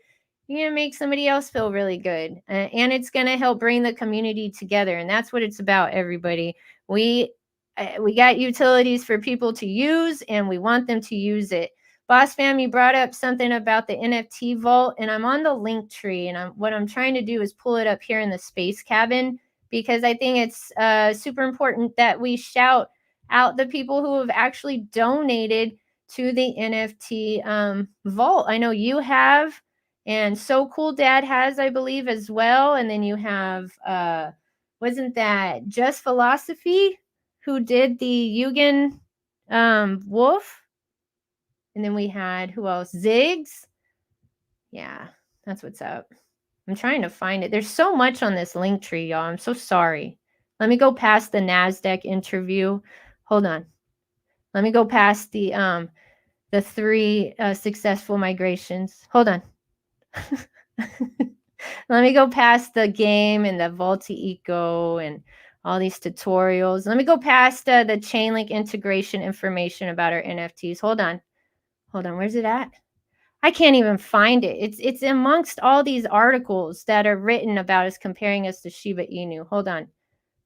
you're going to make somebody else feel really good. And it's going to help bring the community together. And that's what it's about, everybody. We got utilities for people to use, and we want them to use it. Boss Fam, you brought up something about the NFT vault, and I'm on the link tree, and what I'm trying to do is pull it up here in the space cabin, because I think it's super important that we shout out the people who have actually donated to the NFT vault. I know you have, and So Cool Dad has, I believe, as well. And then you have, wasn't that Just Philosophy who did the Yugen Wolf? And then we had, who else? Ziggs. Yeah, that's what's up. I'm trying to find it. There's so much on this link tree, y'all. I'm so sorry. Let me go past the NASDAQ interview. Hold on. Let me go past the 3 successful migrations. Hold on. Let me go past the game and the Volt-Inu and all these tutorials. Let me go past the Chainlink integration information about our NFTs. Hold on. Where's it at? I can't even find it. It's amongst all these articles that are written about us, comparing us to Shiba Inu. Hold on.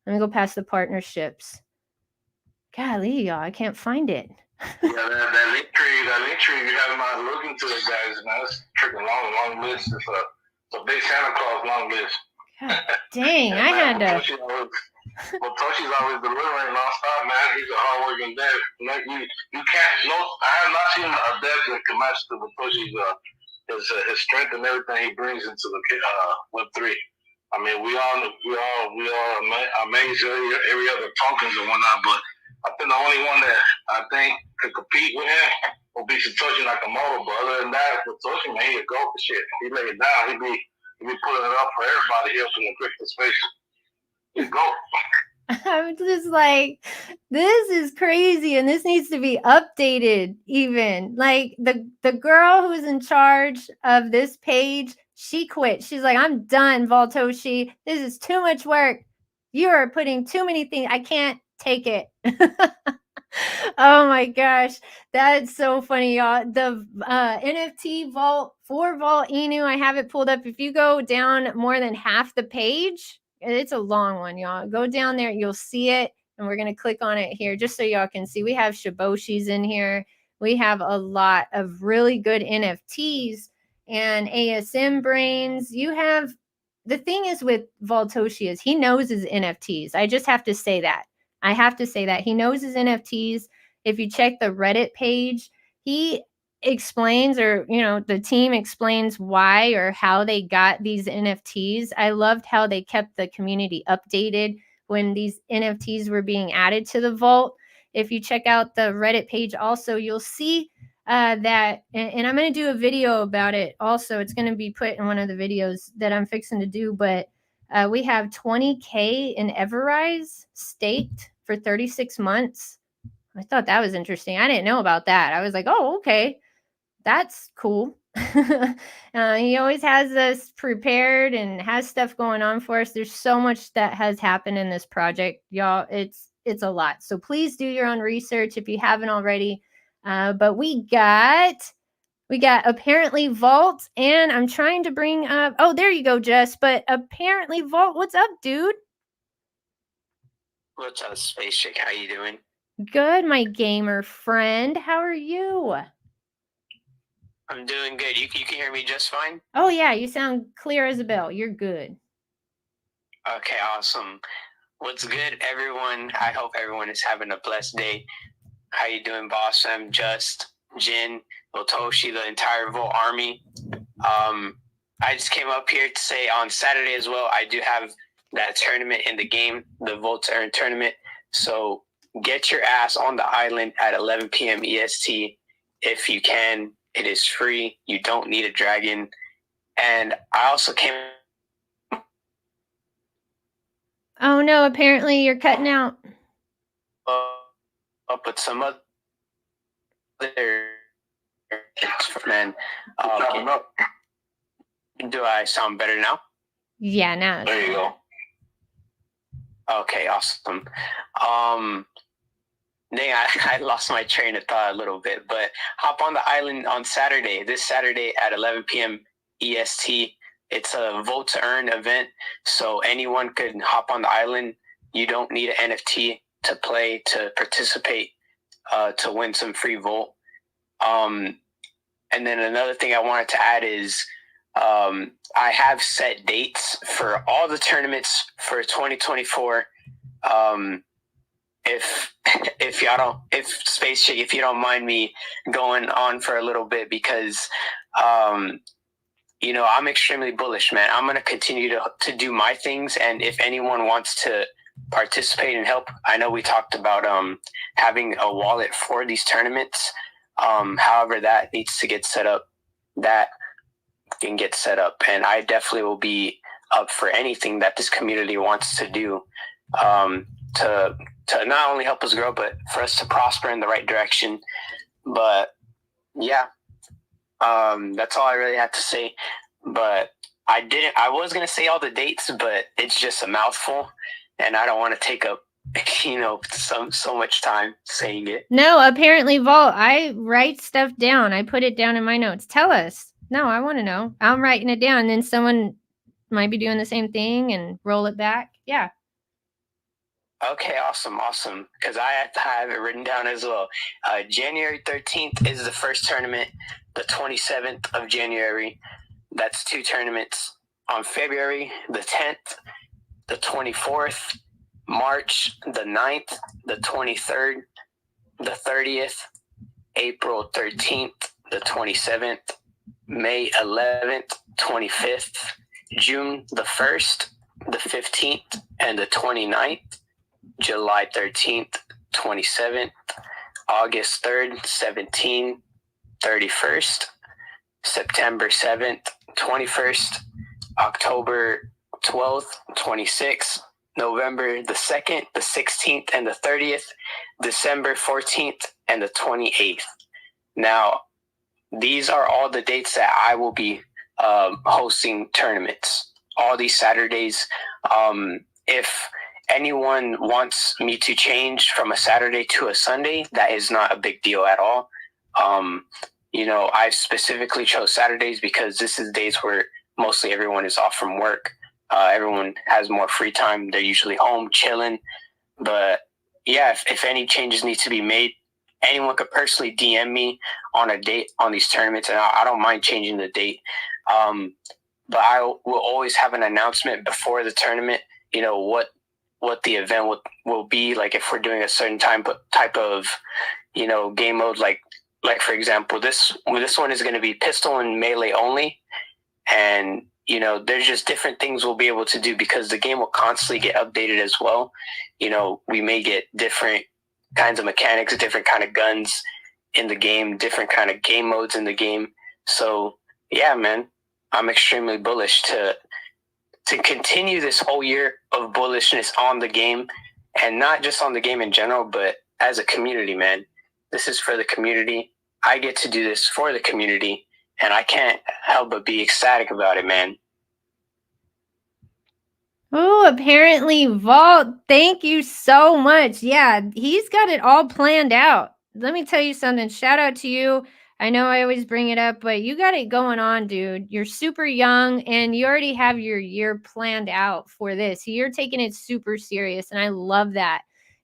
Let me go past the partnerships. Golly, y'all, I can't find it. Yeah, that link tree, you have not looked into it, guys. Man, it's a long list. It's a big Santa Claus long list. God dang, I had to. Toshi's always delivering nonstop, man. He's a hardworking dev. You can't. No, I have not seen a dev that can match to Toshi's his strength and everything he brings into the Web3. I mean, we all amazed every other tokens and whatnot, but I think the only one that I think could compete with him will be Satoshi Nakamoto. But other than that, Satoshi, man, he a go for shit. He lay it down. He be putting it up for everybody here from the crypto space. He go. I'm just like, this is crazy, and this needs to be updated. Even like the girl who's in charge of this page, she quit. She's like, I'm done, Voltoshi. This is too much work. You are putting too many things. I can't take it. Oh my gosh, that's so funny, y'all. The NFT vault for Volt-Inu, I have it pulled up. If you go down more than half the page, it's a long one, y'all. Go down there, you'll see it, and we're gonna click on it here just so y'all can see. We have Shiboshis in here. We have a lot of really good NFTs and ASM brains. You have, the thing is with Voltoshi is he knows his NFTs. I just have to say that. He knows his NFTs. If you check the Reddit page, he explains, or the team explains why or how they got these NFTs. I loved how they kept the community updated when these NFTs were being added to the vault. If you check out the Reddit page also, you'll see that, and I'm going to do a video about it also. It's going to be put in one of the videos that I'm fixing to do, but we have 20K in Everrise staked for 36 months. I thought that was interesting. I didn't know about that. I was like, oh, okay. That's cool. He always has us prepared and has stuff going on for us. There's so much that has happened in this project, y'all. It's a lot. So please do your own research if you haven't already. But we got apparently Vault, and I'm trying to bring up, oh, there you go, Jess. But apparently Vault, what's up, dude? What's up, Space Chick? How you doing? Good, my gamer friend. How are you? I'm doing good. You can hear me just fine? Oh, yeah. You sound clear as a bell. You're good. Okay, awesome. What's good, everyone? I hope everyone is having a blessed day. How you doing, Boss? I'm Just, Jin, Voltoshi, the entire Volt Army. I just came up here to say on Saturday as well, I do have that tournament in the game, the Volt to Earn tournament. So get your ass on the island at 11 p.m. EST if you can. It is free. You don't need a dragon. And I also came. Oh no! Apparently you're cutting out. Up with some other man. Do I sound better now? Yeah, now. There you go. Okay, awesome. I lost my train of thought a little bit, but hop on the island on Saturday, this Saturday at 11 p.m. EST. It's a Volt to Earn event, so anyone could hop on the island. You don't need an NFT to play, to participate, to win some free Volt. And then another thing I wanted to add is I have set dates for all the tournaments for 2024. If Space Chick, if you don't mind me going on for a little bit, because I'm extremely bullish, man. I'm going to continue to do my things, and if anyone wants to participate and help, I know we talked about having a wallet for these tournaments. However, that needs to get set up. That can get set up, and I definitely will be up for anything that this community wants to do to not only help us grow, but for us to prosper in the right direction. But yeah, that's all I really have to say. But I was going to say all the dates, but it's just a mouthful. and I don't want to take up, so much time saying it. No, apparently, Vault, I write stuff down. I put it down in my notes. Tell us. No, I want to know. I'm writing it down. And then someone might be doing the same thing and roll it back. Yeah. Okay, awesome. Because I have it written down as well. January 13th is the first tournament. The 27th of January, that's 2 tournaments. On February the 10th, the 24th, March the 9th, the 23rd, the 30th, April 13th, the 27th, May 11th, 25th, June the 1st, the 15th, and the 29th, July 13th, 27th, August 3rd, 17th, 31st, September 7th, 21st, October 12th, 26th, November the 2nd, the 16th, and the 30th, December 14th, and the 28th. Now, these are all the dates that I will be hosting tournaments. All these Saturdays. If anyone wants me to change from a Saturday to a Sunday, that is not a big deal at all. I specifically chose Saturdays because this is days where mostly everyone is off from work. Everyone has more free time. They're usually home chilling. But yeah, if any changes need to be made, anyone could personally DM me on a date on these tournaments, and I don't mind changing the date. But I will always have an announcement before the tournament, what the event will be, like if we're doing a certain type of, game mode, like for example, this one is going to be pistol and melee only. And, there's just different things we'll be able to do because the game will constantly get updated as well. We may get different kinds of mechanics, different kind of guns in the game, different kind of game modes in the game. So yeah, man, I'm extremely bullish to continue this whole year of bullishness on the game, and not just on the game in general, but as a community, man. This is for the community. I get to do this for the community, and I can't help but be ecstatic about it, man. Oh, apparently, Vault, thank you so much. Yeah, he's got it all planned out. Let me tell you something. Shout out to you. I know I always bring it up, but you got it going on, dude. You're super young, and you already have your year planned out for this. You're taking it super serious, and I love that.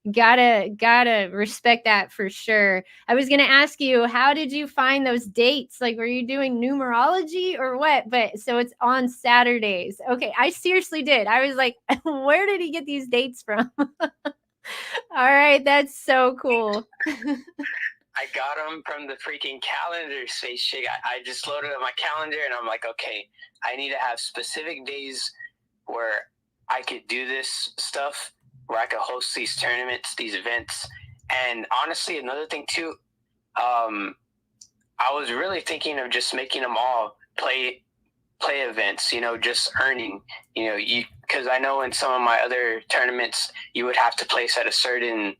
Gotta respect that for sure. I was gonna ask you, how did you find those dates? Like, were you doing numerology or what? But so it's on Saturdays. Okay, I seriously did. I was like, where did he get these dates from? All right, that's so cool. I got them from the freaking calendar, Space Chick. I just loaded up my calendar, and I'm like, okay, I need to have specific days where I could do this stuff, where I could host these tournaments, these events. And honestly, another thing too, I was really thinking of just making them all play events, just earning, because I know in some of my other tournaments, you would have to place at a certain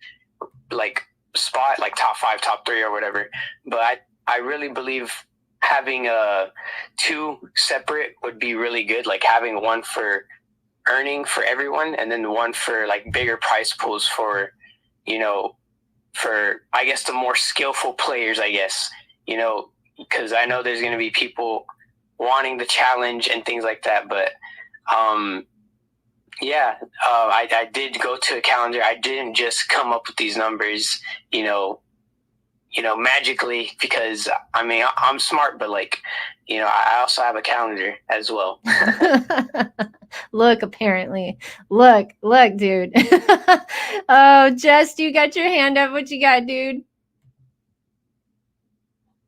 spot, like top 5, top 3 or whatever. But I really believe having 2 separate would be really good, like having one for earning for everyone, and then one for bigger prize pools for for I guess the more skillful players, I guess, because I know there's going to be people wanting the challenge and things like that. But I did go to a calendar. I didn't just come up with these numbers magically, because I'm smart, but I also have a calendar as well. Look, apparently. Look, dude. Oh, Just, you got your hand up. What you got, dude?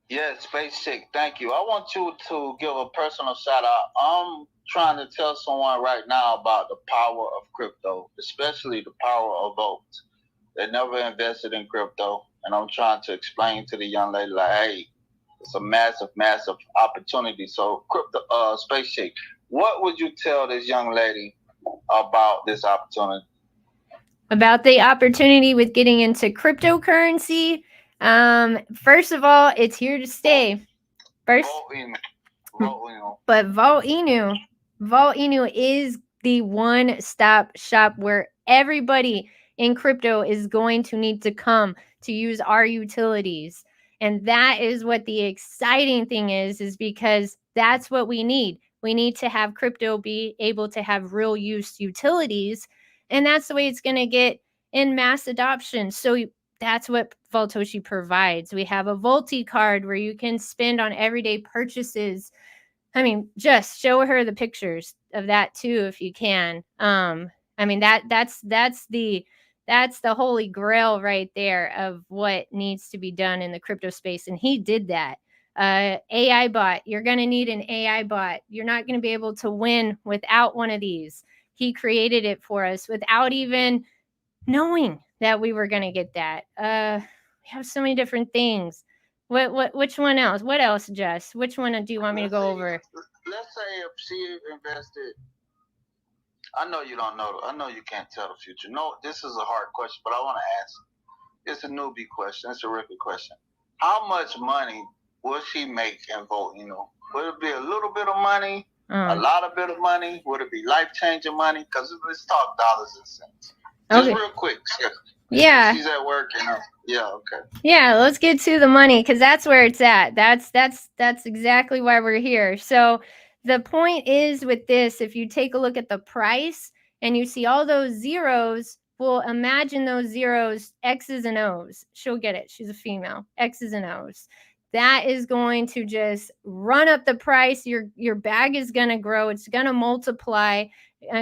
Yeah, Space Chick, thank you. I want you to give a personal shout out. I'm trying to tell someone right now about the power of crypto, especially the power of Volt. They never invested in crypto, and I'm trying to explain to the young lady, hey, it's a massive, massive opportunity. So, Space Chick, what would you tell this young lady about this opportunity? About the opportunity with getting into cryptocurrency? First of all, it's here to stay. Volt-Inu. But Volt-Inu is the one-stop shop where everybody in crypto is going to need to come to use our utilities. And that is what the exciting thing is because that's what we need. We need to have crypto be able to have real use utilities. And that's the way it's going to get in mass adoption. So that's what Vaultoshi provides. We have a Volt-Inu where you can spend on everyday purchases. I mean, just show her the pictures of that too, if you can. I mean, that's the holy grail right there of what needs to be done in the crypto space. And he did that. AI bot, you're going to need an AI bot. You're not going to be able to win without one of these. He created it for us without even knowing that we were going to get that. We have so many different things. Which one else? What else, Jess? Which one do you want me to go over? Let's say if she invested, I know you don't know. I know you can't tell the future. No, this is a hard question, but I want to ask. It's a newbie question. It's a rookie question. How much money will she make in Volt-Inu? Would it be a little bit of money? A lot of bit of money? Would it be life-changing money? Because let's talk dollars and cents. Just real quick. Yeah. She's at work. Yeah, okay. Yeah, let's get to the money because that's where it's at. That's exactly why we're here. So the point is with this, if you take a look at the price and you see all those zeros, well, imagine those zeros, X's and O's. She'll get it. She's a female. X's and O's. That is going to just run up the price. Your bag is going to grow. It's going to multiply.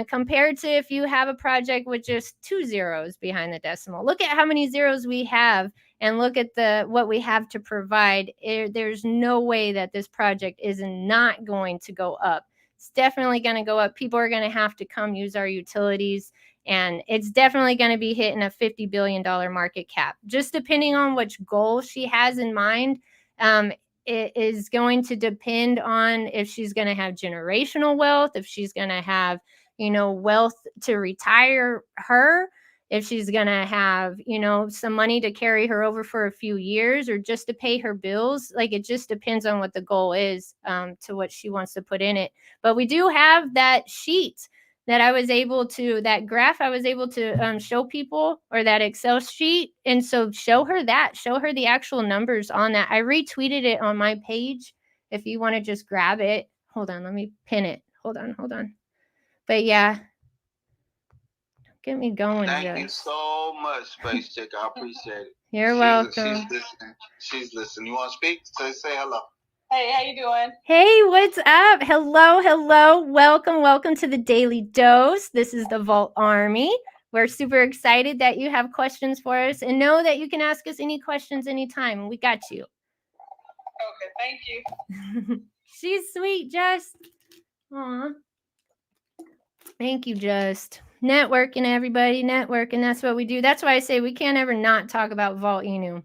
Compared to if you have a project with just 2 zeros behind the decimal. Look at how many zeros we have and look at what we have to provide. There's no way that this project is not going to go up. It's definitely going to go up. People are going to have to come use our utilities, and it's definitely going to be hitting a $50 billion market cap. Just depending on which goal she has in mind, it is going to depend on if she's going to have generational wealth, if she's going to have wealth to retire her, if she's going to have, some money to carry her over for a few years or just to pay her bills. Like, it just depends on what the goal is, to what she wants to put in it. But we do have that sheet that that graph I was able to show people, or that Excel sheet. And so show her the actual numbers on that. I retweeted it on my page. If you want to just grab it. Hold on, let me pin it. Hold on. But yeah, get me going. Thank you so much, Space Chick. I appreciate it. You're welcome. She's listening. You want to speak? Say hello. Hey, how you doing? Hey, what's up? Hello. Welcome to the Daily Dose. This is the Vault Army. We're super excited that you have questions for us, and know that you can ask us any questions anytime. We got you. Okay, thank you. She's sweet, Jess. Aw. Thank you, Just. Networking, everybody. Networking. That's what we do. That's why I say we can't ever not talk about Volt-Inu.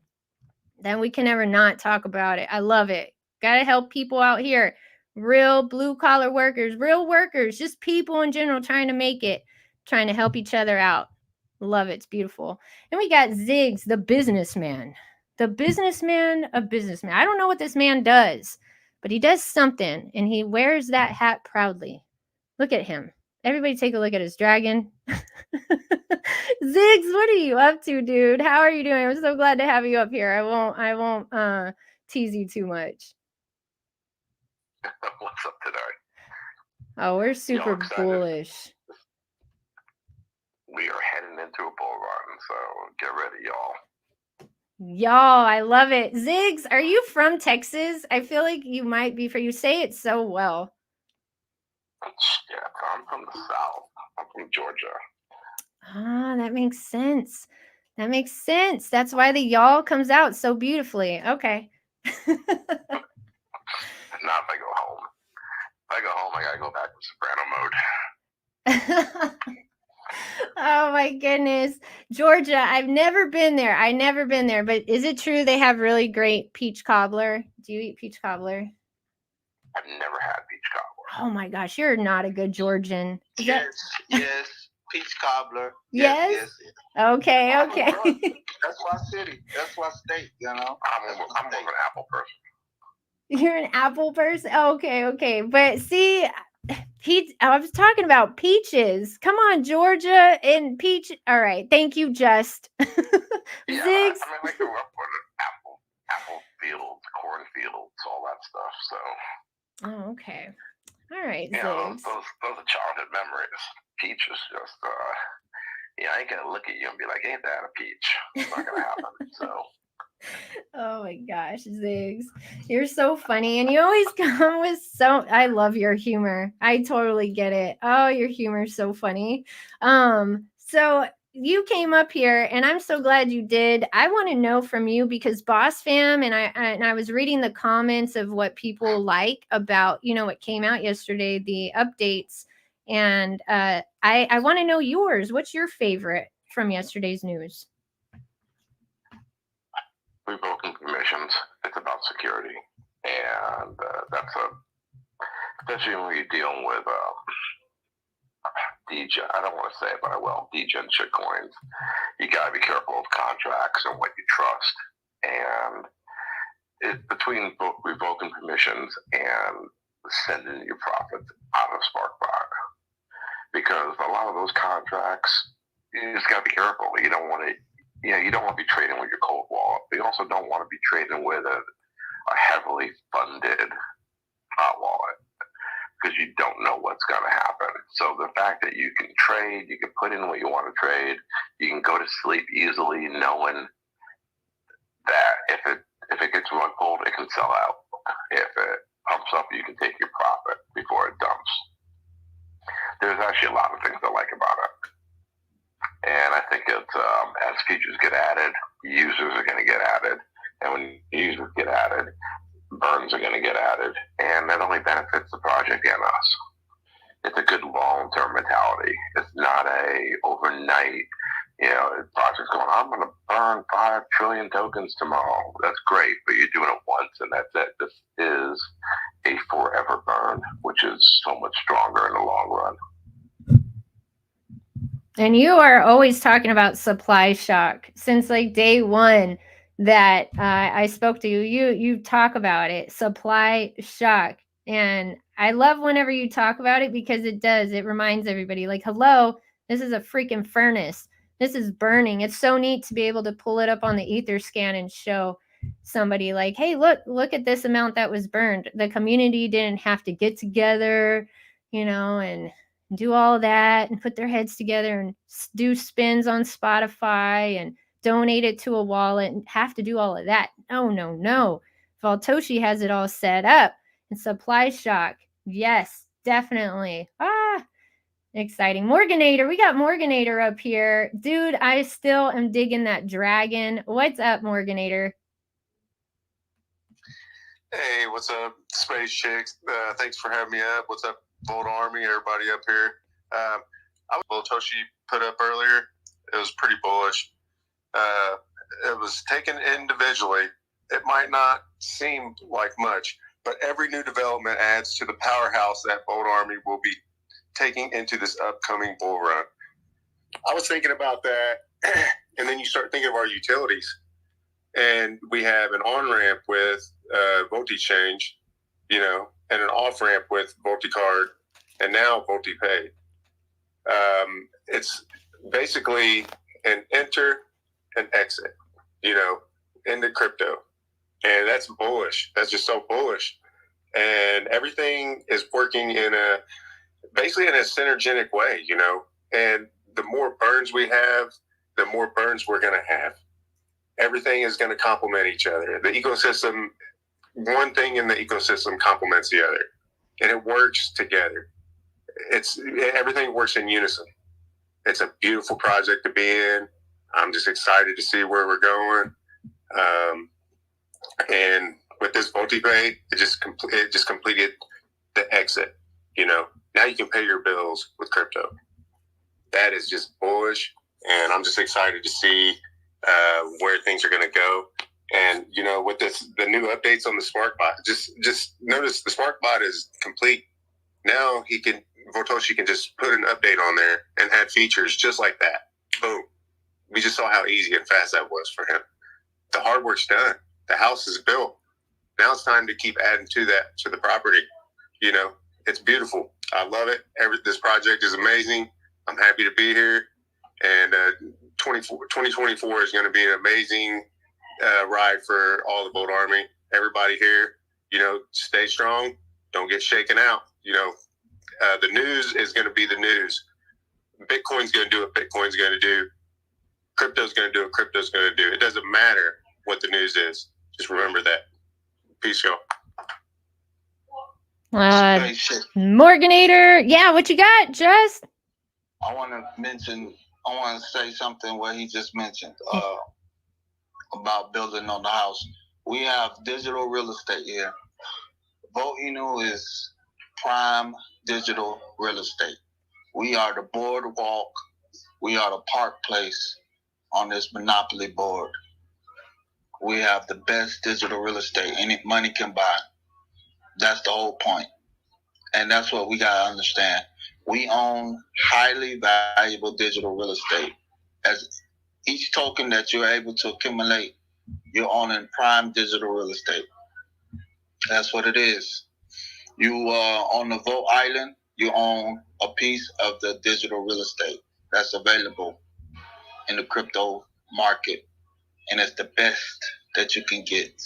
Then we can never not talk about it. I love it. Got to help people out here. Real blue-collar workers. Real workers. Just people in general trying to make it. Trying to help each other out. Love it. It's beautiful. And we got Ziggs, the businessman. The businessman of businessmen. I don't know what this man does, but he does something. And he wears that hat proudly. Look at him. Everybody take a look at his dragon. Ziggs, what are you up to, dude? How are you doing? I'm so glad to have you up here. I won't tease you too much. What's up today? Oh, we're super bullish. We are heading into a bull run, so get ready, y'all. Y'all, I love it. Ziggs, are you from Texas? I feel like you might be. You say it so well. Yeah, I'm from the South. I'm from Georgia. Ah, that makes sense. That's why the y'all comes out so beautifully. Okay. Now if I go home, I gotta go back to soprano mode. Oh my goodness. Georgia, I've never been there. But is it true they have really great peach cobbler? Do you eat peach cobbler? I've never had peach cobbler. Oh my gosh, you're not a good Georgian. Yes. Peach cobbler. Yes. Okay. That's my city. That's my state, I'm more of an apple person. You're an apple person? Okay. But see, I was talking about peaches. Come on, Georgia and peach. All right. Thank you, Just. Yeah, Ziggs. I mean, I grew up with apple fields, cornfields, all that stuff. So. Oh, okay. All right, Yeah, Ziggs. those are childhood memories. Peach is just, I ain't gonna look at you and be like, ain't that a peach? It's not gonna happen. So. Oh my gosh, Ziggs. You're so funny. And you always come with I love your humor. I totally get it. Oh, your humor is so funny. So you came up here and I'm so glad you did. I want to know from you because Boss Fam and I was reading the comments of what people like about, what came out yesterday, the updates. And I want to know yours. What's your favorite from yesterday's news? Revoking permissions. It's about security, and that's especially when you're dealing with degen. I don't want to say it, but I will. Degen shitcoins. You gotta be careful of contracts and what you trust, and between revoking permissions and sending your profits out of SparkBot, because a lot of those contracts, you just gotta be careful. You don't want to. You don't want to be trading with your cold wallet. But you also don't want to be trading with a heavily funded hot wallet because you don't know what's going to happen. So the fact that you can trade, you can put in what you want to trade, you can go to sleep easily knowing that if it gets rug pulled, it can sell out. If it pumps up, you can take your profit before it dumps. There's actually a lot of things I like about it. And I think it's as features get added, users are going to get added. And when users get added, burns are going to get added. And that only benefits the project and us. It's a good long-term mentality. It's not a overnight, project's going, I'm going to burn 5 trillion tokens tomorrow. That's great, but you're doing it once and that's it. This is a forever burn, which is so much stronger in the long run. And you are always talking about supply shock since like day one that I spoke to you. You talk about it, supply shock. And I love whenever you talk about it because it reminds everybody like, hello, this is a freaking furnace. This is burning. It's so neat to be able to pull it up on the Etherscan and show somebody like, hey, look at this amount that was burned. The community didn't have to get together, and do all that and put their heads together and do spins on Spotify and donate it to a wallet and have to do all of that. No. Voltoshi has it all set up. And supply shock. Yes, definitely. Exciting. Morganator. We got Morganator up here. Dude, I still am digging that dragon. What's up, Morganator? Hey, what's up, Space Chicks? Thanks for having me up. What's up, Volt Army, everybody up here? Voltoshi put up earlier. It was pretty bullish. It was taken individually. It might not seem like much, but every new development adds to the powerhouse that Volt Army will be taking into this upcoming bull run. I was thinking about that, and then you start thinking of our utilities. And we have an on-ramp with VoltiChange, and an off-ramp with VoltiCard, and now VoltiPay. It's basically an enter and exit, into crypto. And that's bullish. That's just so bullish. And everything is working basically in a synergetic way, And the more burns we have, the more burns we're going to have. Everything is going to complement each other. The ecosystem, one thing in the ecosystem complements the other, and it works together. Everything works in unison. It's a beautiful project to be in. I'm just excited to see where we're going. And with this VoltiPay, it just completed the exit. Now you can pay your bills with crypto. That is just bullish, and I'm just excited to see where things are going to go. And with the new updates on the SparkBot, just notice the SparkBot is complete. Now Voltoshi can just put an update on there and add features just like that. Boom. We just saw how easy and fast that was for him. The hard work's done. The house is built. Now it's time to keep adding to the property. it's beautiful. I love it. This project is amazing. I'm happy to be here. And 2024 is going to be an amazing ride for all the Volt Army. Everybody here, stay strong. Don't get shaken out. The news is going to be the news. Bitcoin's going to do what Bitcoin's going to do. Crypto's going to do what crypto's going to do. It doesn't matter what the news is. Just remember that. Peace, y'all. Morganator. Yeah, what you got, Just? I want to say something what he just mentioned about building on the house. We have digital real estate here. Volt-Inu is prime digital real estate. We are the boardwalk. We are the park place on this monopoly board. We have the best digital real estate any money can buy. That's the whole point. And that's what we got to understand. We own highly valuable digital real estate. As each token that you're able to accumulate, you're owning prime digital real estate. That's what it is. You on the Volt Island, you own a piece of the digital real estate that's available in the crypto market. And it's the best that you can get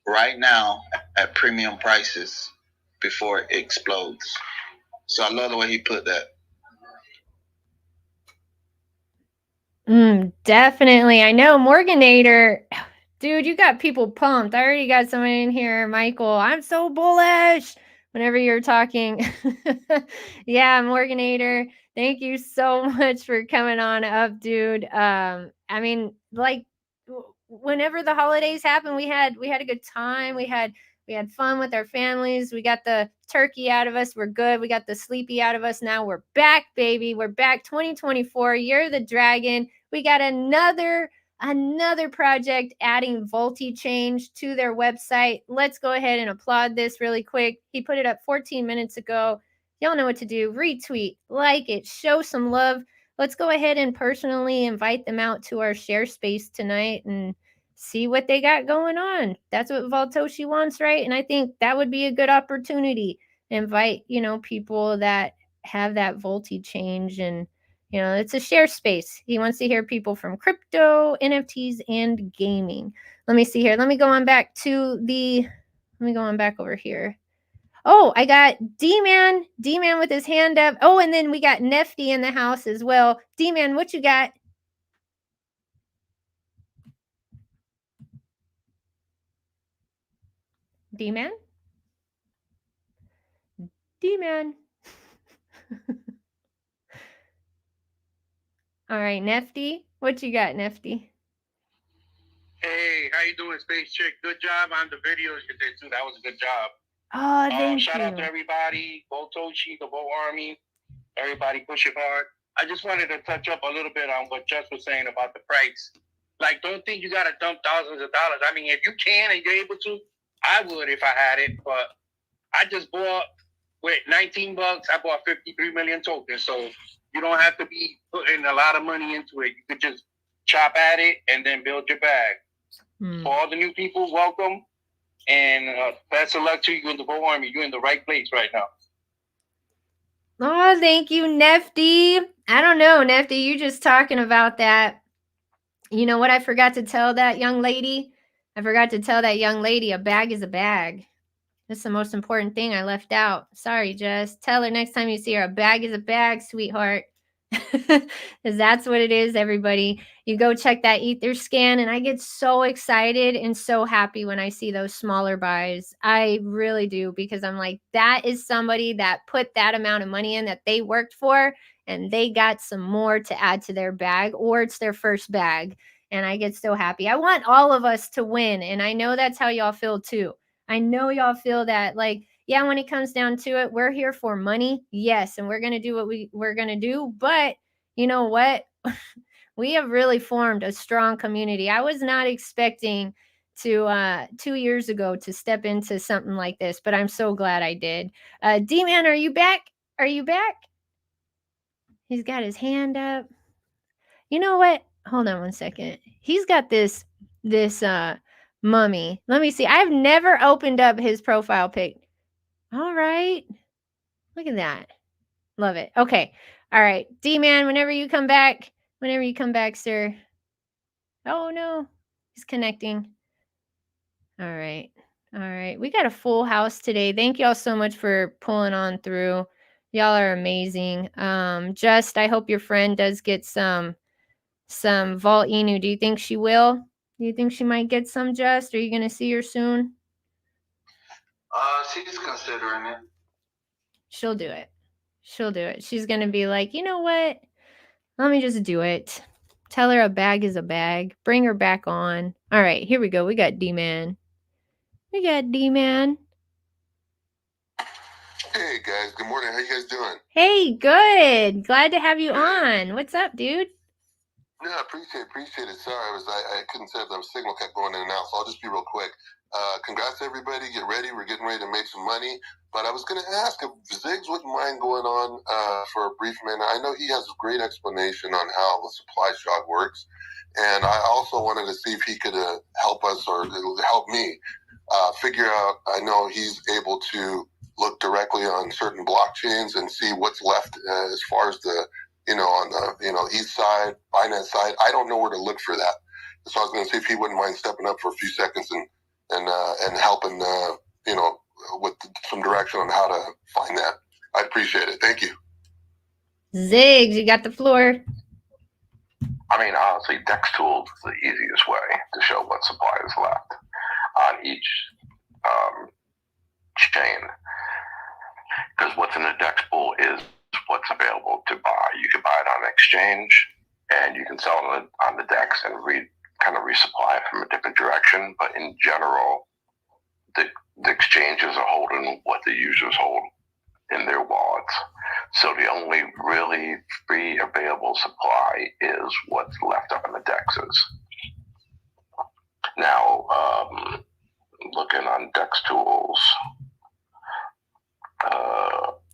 right now at premium prices before it explodes. So I love the way he put that. Definitely. I know Morganator. Dude, you got people pumped. I already got someone in here, Michael. I'm so bullish whenever you're talking. Yeah, Morganator. Thank you so much for coming on up, dude. I mean, like, whenever the holidays happen, we had a good time. We had fun with our families. We got the turkey out of us. We're good. We got the sleepy out of us. Now we're back, baby. We're back. 2024. Year the Dragon. We got another project adding Volt-Change to their website. Let's go ahead and applaud this really quick. He put it up 14 minutes ago. Y'all know what to do. Retweet, like it, show some love. Let's go ahead and personally invite them out to our share space tonight and see what they got going on. That's what Voltoshi wants, right? And I think that would be a good opportunity. Invite, people that have that Volt-Change, and it's a share space. He wants to hear people from crypto, NFTs, and gaming. Let me see here. Let me go on back over here. Oh, I got D-Man with his hand up. Oh, and then we got Nefty in the house as well. D-Man, what you got? D-Man? D-Man. All right, Nefty, what you got, Nefty? Hey, how you doing, Space Chick? Good job on the videos you did, too. That was a good job. Oh, thank you. Shout out to everybody, Voltoshi, the Volt Army, everybody pushing hard. I just wanted to touch up a little bit on what Just was saying about the price. Like, don't think you got to dump thousands of dollars. I mean, if you can and you're able to, I would if I had it. But I just bought, with $19, I bought 53 million tokens. So you don't have to be putting a lot of money into it. You could just chop at it and then build your bag. For all the new people, welcome. And best of luck to you in the Volt Army. You're in the right place right now. Oh, thank you, Nefty. I don't know, Nefty, you just talking about that. You know what I forgot to tell that young lady? I forgot to tell that young lady a bag is a bag. That's the most important thing I left out. Sorry, Jess. Tell her next time you see her, a bag is a bag, sweetheart. Because that's what it is, everybody. You go check that Etherscan, and I get so excited and so happy when I see those smaller buys. I really do, because I'm like, that is somebody that put that amount of money in that they worked for, and they got some more to add to their bag, or it's their first bag. And I get so happy. I want all of us to win, and I know that's how y'all feel too. I know y'all feel that, like, yeah, when it comes down to it, we're here for money. Yes, and we're going to do what we're going to do. But you know what? We have really formed a strong community. I was not expecting to 2 years ago to step into something like this, but I'm so glad I did. D-Man, are you back? Are you back? He's got his hand up. You know what? Hold on one second. He's got this mummy. Let me see. I've never opened up his profile pic. All right. Look at that. Love it. Okay. All right. D-Man, whenever you come back, sir. Oh, no. He's connecting. All right. All right. We got a full house today. Thank y'all so much for pulling on through. Y'all are amazing. Just, I hope your friend does get some Volt-Inu. Do you think she will? Do you think she might get some, Just? Are you going to see her soon? She's considering it. She'll do it. She'll do it. She's going to be like, you know what? Let me just do it. Tell her a bag is a bag. Bring her back on. All right, here we go. We got D-Man. We got D-Man. Hey guys, good morning. How you guys doing? Hey, good. Glad to have you on. What's up, dude? Yeah, appreciate it. Sorry, I couldn't say the signal kept going in and out, so I'll just be real quick. Congrats everybody. Get ready. We're getting ready to make some money. But I was going to ask if Ziggs wouldn't mind going on for a brief minute. I know he has a great explanation on how the supply shock works, and I also wanted to see if he could help us or help me figure out. I know he's able to look directly on certain blockchains and see what's left as far as the on the east side, Binance side. I don't know where to look for that. So I was going to see if he wouldn't mind stepping up for a few seconds and helping with some direction on how to find that. I appreciate it. Thank you. Ziggs, you got the floor. I mean, honestly, DEX tools is the easiest way to show what supply is left on each chain. Because what's in the DEX pool is what's available to buy. You can buy it on exchange, and you can sell it on the DEX and kind of resupply it from a different direction. But in general, the exchanges are holding what the users hold in their wallets. So the only really free available supply is what's left up in the DEXs. Now, looking on DEX tools.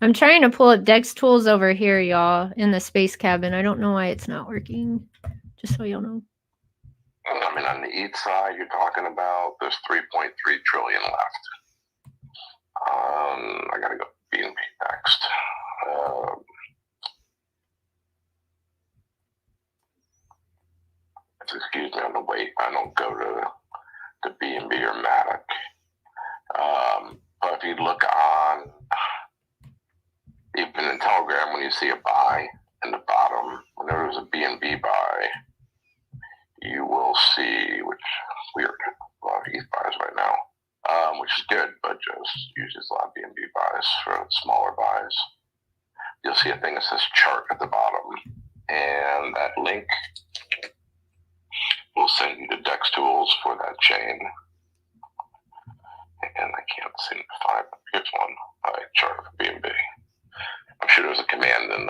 I'm trying to pull up DEX tools over here, y'all, in the space cabin. I don't know why it's not working. Just so y'all know. I mean, on the ETH side, you're talking about there's 3.3 trillion left. I gotta go BNB next. Excuse me, I'm gonna wait. I don't go to BNB or Matic. But if you look on, even in Telegram, when you see a buy in the bottom, whenever there's a BNB buy, you will see, which weird, a lot of ETH buys right now, which is good, but just uses a lot of BNB buys for smaller buys. You'll see a thing that says chart at the bottom, and that link will send you to DEX tools for that chain. And I can't seem to find it. Here's one. All right, chart for BNB. I'm sure there's a command in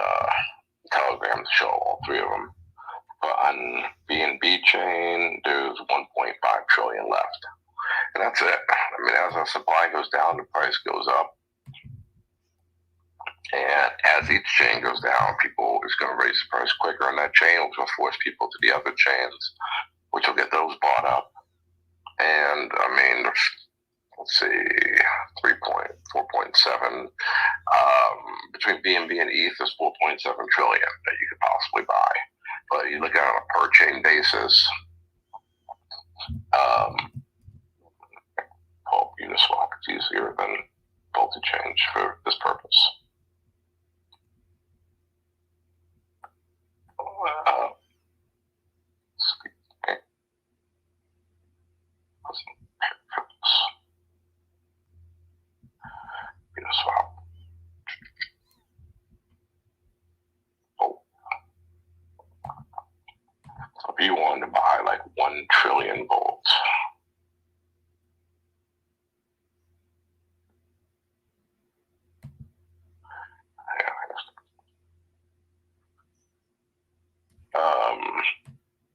Telegram to show all three of them. But on BNB chain, there's 1.5 trillion left. And that's it. I mean, as the supply goes down, the price goes up. And as each chain goes down, people is going to raise the price quicker on that chain, which will force people to the other chains, which will get those bought up. And I mean, let's see, 4.7. Between BNB and ETH, there's 4.7 trillion that you could possibly buy. But you look at it on a per chain basis, Uniswap is easier than multi-change for this purpose. Uniswap. So if you wanted to buy like 1 trillion volts,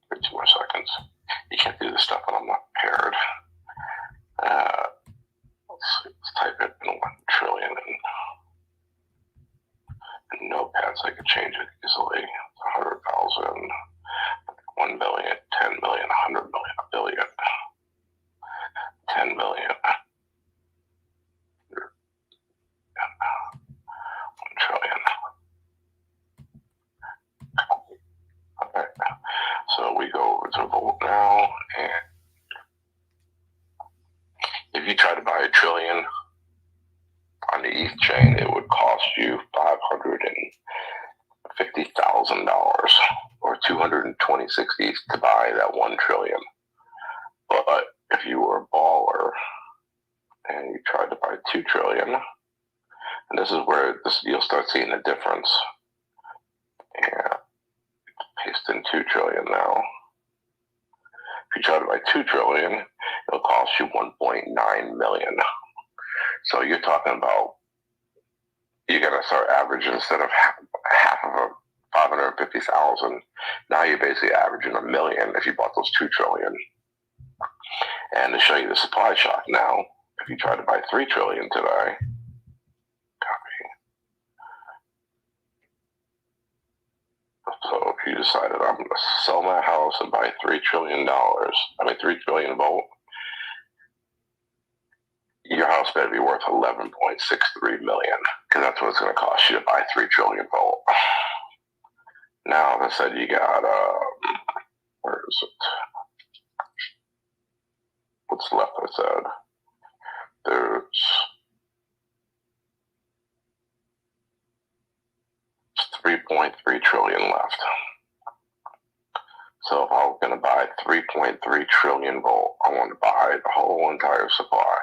for 2 more seconds. You can't do this stuff when I'm not prepared. Let's type it in 1 trillion and Notepad so I can change it easily. 100,000, 1 billion, 10 million, 100 million, a billion, 10 million, to Volt now, and if you try to buy $1 trillion on the ETH chain, it would cost you $550,000 or 226 ETH to buy that 1 trillion. But if you were a baller and you tried to buy 2 trillion, and this is where you'll start seeing the difference. And paste in 2 trillion now. If you try to buy 2 trillion, it'll cost you 1.9 million. So you're talking about, you're going to start averaging, instead of half of a 550,000, now you're basically averaging $1 million if you bought those 2 trillion. And to show you the supply shock now, if you try to buy 3 trillion today, so if you decided I'm going to sell my house and buy $3 trillion Volt, your house better be worth 11.63 million, because that's what it's going to cost you to buy 3 trillion Volt. Now, as I said, you got, where is it? What's left, I said? There's 3.3 trillion left. So if I was going to buy 3.3 trillion Volt, I want to buy the whole entire supply.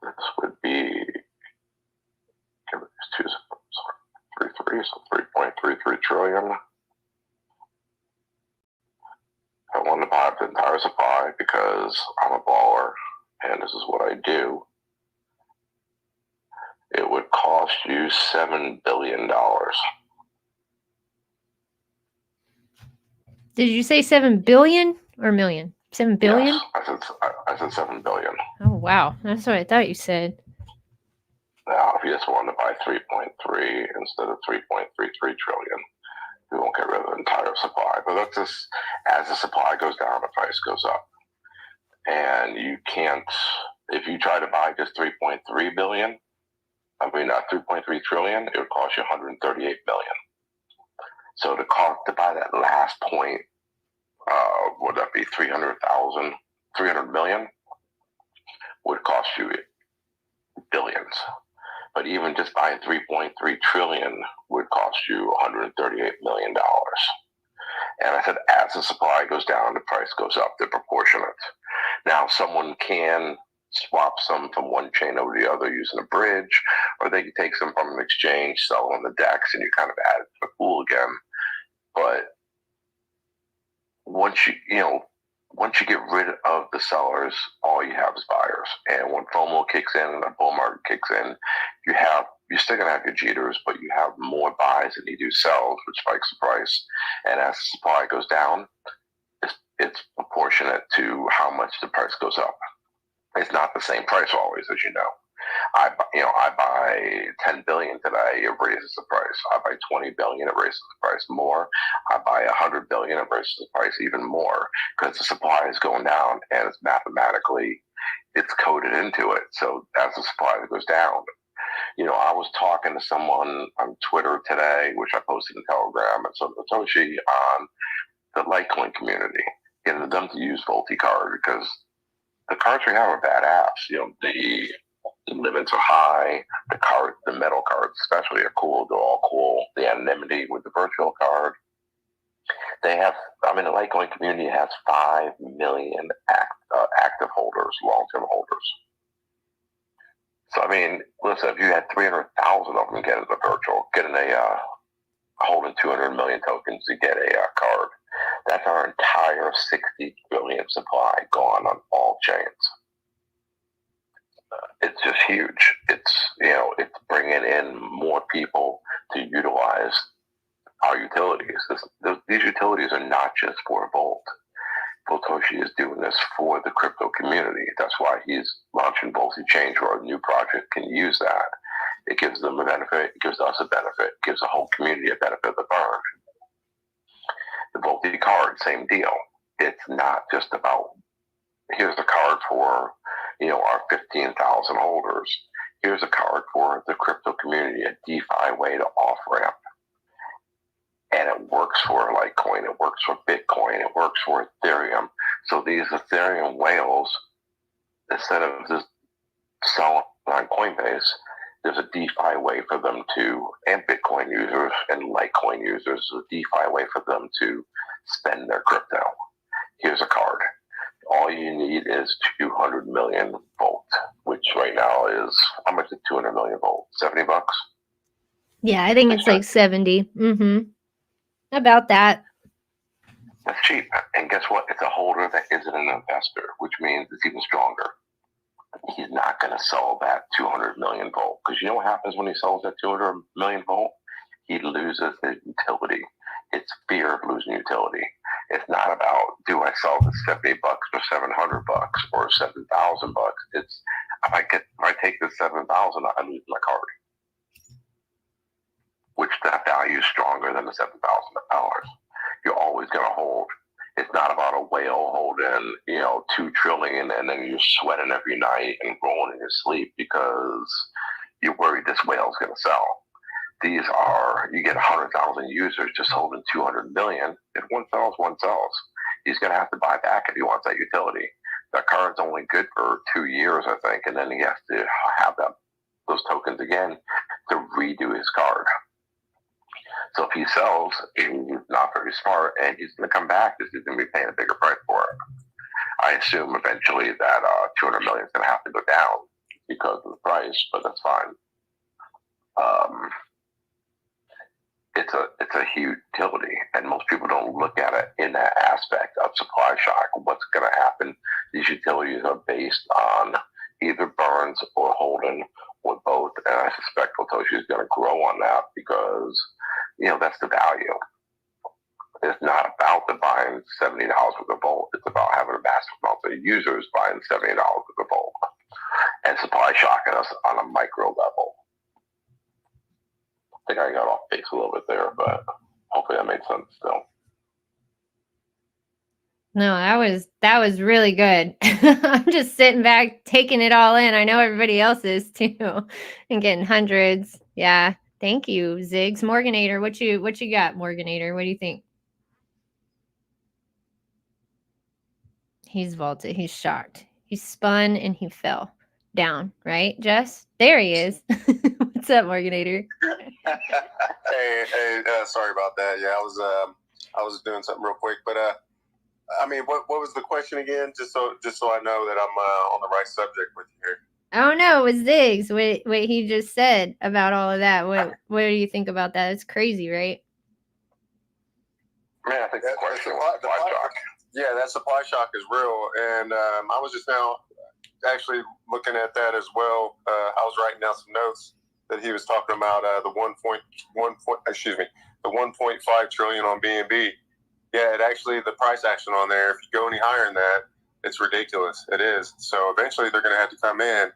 This would be, give it these 2 sorry, 3, so 3.33 trillion. I want to buy the entire supply because I'm a baller and this is what I do. It would cost you $7 billion. Did you say 7 billion or million? 7 billion? Yes, I said 7 billion. Oh, wow. That's what I thought you said. Now, if you just want to buy 3.3 instead of 3.33 trillion, we won't get rid of the entire supply. But that's just, as the supply goes down, the price goes up. And you can't, if you try to buy just 3.3 billion, 3.3 trillion, it would cost you 138 million. So the cost to buy that last point, would that be 300 million, would cost you billions. But even just buying 3.3 trillion would cost you $138 million. And I said, as the supply goes down, the price goes up. They're proportionate. Now, someone can swap some from one chain over the other using a bridge, or they can take some from an exchange, sell on the DEX, and you kind of add it to the pool again. But once you get rid of the sellers, all you have is buyers. And when FOMO kicks in and the bull market kicks in, you're still gonna have your jitters, but you have more buys than you do sells, which spikes the price. And as the supply goes down, it's proportionate to how much the price goes up. It's not the same price always, as you know. I buy 10 billion today, it raises the price. I buy 20 billion, it raises the price more. I buy 100 billion, it raises the price even more, because the supply is going down and it's mathematically, it's coded into it. So as the supply goes down, I was talking to someone on Twitter today, which I posted in Telegram, and so Satoshi on the Litecoin community, getting them to use Volt-Card, because the cards we have are badass. The limits are high. The metal cards especially are cool. They're all cool. The anonymity with the virtual card. The Litecoin community has 5 million active holders, long-term holders. So, listen, if you had 300,000 of them holding 200 million tokens to get a card, that's our entire 60 billion supply gone on all chains. It's just huge. It's bringing in more people to utilize our utilities. These utilities are not just for Volt. Voltoshi is doing this for the crypto community. That's why he's launching Volt-Exchange, where a new project can use that. It gives them a benefit. It gives us a benefit. It gives the whole community a benefit of the burn. The Volt-Card, same deal. It's not just about, here's a card for our 15,000 holders. Here's a card for the crypto community, a DeFi way to off-ramp. And it works for Litecoin. Litecoin, it works for Bitcoin, it works for Ethereum. So these Ethereum whales, instead of just selling on Coinbase, there's a DeFi way for them to, and Bitcoin users and Litecoin users, a DeFi way for them to spend their crypto. Here's a card. All you need is 200 million Volt, which right now is, how much is 200 million Volt? $70? Yeah, I think it's like 70. About that. That's cheap. And guess what? It's a holder that isn't an investor, which means it's even stronger. He's not going to sell that 200 million Volt, because you know what happens when he sells that 200 million Volt? He loses his utility. It's fear of losing utility. It's not about, do I sell this $70 or $700 or $7,000? It's, if I take this $7,000, I lose my card, which that value is stronger than the $7,000. You're always going to hold. It's not about a whale holding, $2 trillion and then you're sweating every night and rolling in your sleep because you're worried this whale's going to sell. These are, you get 100,000 users just holding 200 million. If one sells, one sells. He's going to have to buy back if he wants that utility. That card's only good for 2 years, I think, and then he has to have those tokens again to redo his card. So if he sells, he's not very smart, and he's going to come back because he's going to be paying a bigger price for it. I assume eventually that 200 million is going to have to go down because of the price, but that's fine. It's a huge utility, and most people don't look at it in that aspect of supply shock. What's going to happen? These utilities are based on either burns or holding or both, and I suspect Satoshi is going to grow on that because that's the value. It's not about the buying $70 worth of Volt. It's about having a massive amount of users buying $70 worth of Volt and supply shocking us on a micro level. I think I got off base a little bit there, but hopefully that made sense still. No, that was really good. I'm just sitting back, taking it all in. I know everybody else is too, and getting hundreds. Yeah, thank you, Ziggs. Morganator, what you got, Morganator? What do you think? He's vaulted. He's shocked. He spun and he fell down. Right, Jess? There he is. What's up, Morganator? Hey, sorry about that. Yeah, I was doing something real quick, but I mean, what was the question again? Just so I know that I'm on the right subject with you here. Oh no, it was Ziggs. What he just said about all of that. What do you think about that? It's crazy, right? Man, I think that question supply shock. Yeah, that supply shock is real, and I was just now actually looking at that as well. I was writing down some notes that he was talking about the 1.5 trillion on BNB. Yeah, it actually, the price action on there, if you go any higher than that, it's ridiculous. It is. So eventually they're going to have to come in,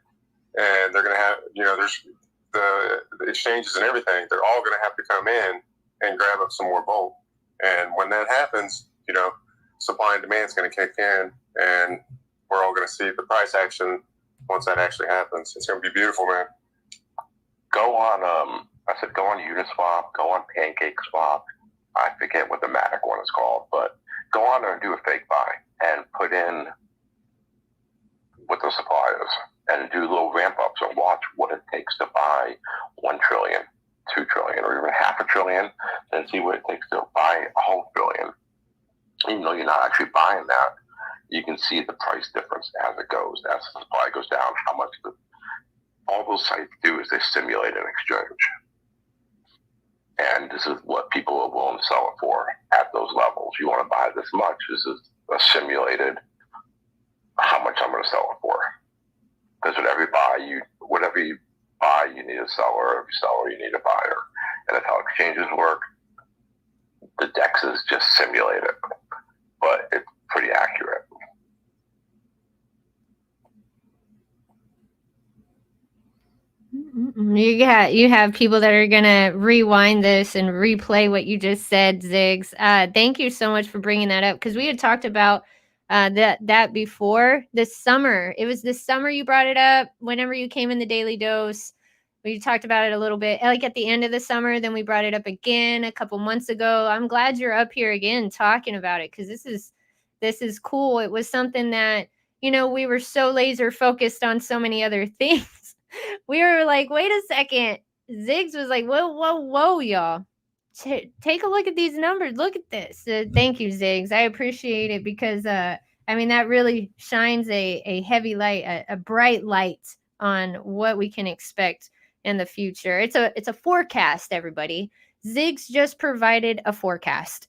and they're going to have, there's the exchanges and everything. They're all going to have to come in and grab up some more Volt. And when that happens, supply and demand is going to kick in, and we're all going to see the price action once that actually happens. It's going to be beautiful, man. Go on, go on Uniswap, go on PancakeSwap. I forget what the Matic one is called, but go on there and do a fake buy and put in what the supply is and do little ramp ups and watch what it takes to buy 1 trillion, 2 trillion, or even half a trillion, and see what it takes to buy a whole trillion. Even though you're not actually buying that, you can see the price difference as it goes, as the supply goes down, how much all those sites do is they simulate an exchange. And this is what people are willing to sell it for at those levels. You want to buy this much. This is a simulated how much I'm going to sell it for. Because whatever you buy, you need a seller. Every seller, you need a buyer. And that's how exchanges work. The DEXs just simulate it, but it's pretty accurate. You have people that are gonna rewind this and replay what you just said, Ziggs. Thank you so much for bringing that up, because we had talked about that before this summer. It was this summer you brought it up whenever you came in the Daily Dose. We talked about it a little bit, like at the end of the summer. Then we brought it up again a couple months ago. I'm glad you're up here again talking about it, because this is cool. It was something that, you know, we were so laser focused on so many other things. We were like, wait a second. Ziggs was like, whoa, y'all. Take a look at these numbers. Look at this. Thank you, Ziggs. I appreciate it, because I mean, that really shines a heavy light, a bright light on what we can expect in the future. It's a forecast, everybody. Ziggs just provided a forecast.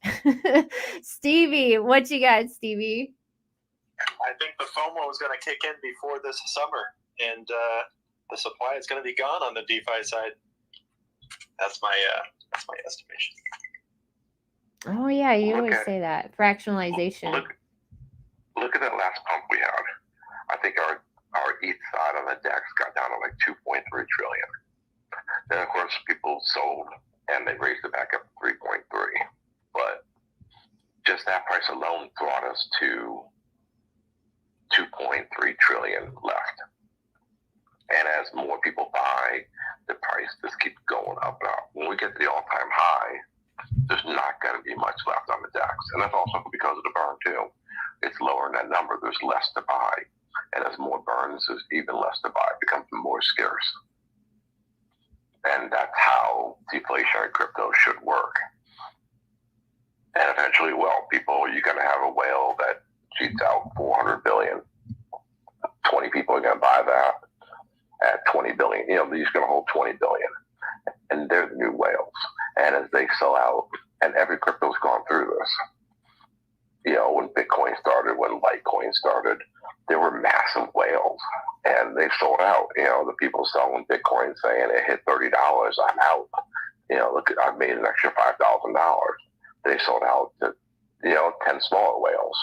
Stevie, what you got, Stevie? I think the FOMO is going to kick in before this summer, and the supply is going to be gone on the DeFi side. That's my estimation. Oh yeah, you always say that. Fractionalization. Look at that last pump we had. I think our ETH side on the DEX got down to like 2.3 trillion. Then of course people sold and they raised it back up to 3.3. But just that price alone brought us to 2.3 trillion left. And as more people buy, the price just keeps going up and up. When we get to the all-time high, there's not going to be much left on the DEX. And that's also because of the burn too. It's lower in that number. There's less to buy. And as more burns, there's even less to buy. It becomes more scarce. And that's how deflationary crypto should work. And eventually, well, you're going to have a whale that cheats out 400 billion. 20 people are going to buy that at 20 billion. You know, they're just going to hold 20 billion. And they're the new whales. And as they sell out, and every crypto's gone through this. You know, when Bitcoin started, when Litecoin started, there were massive whales, and they sold out. You know, the people selling Bitcoin saying it hit $30, I'm out. You know, look, I've made an extra $5,000. They sold out to, 10 smaller whales.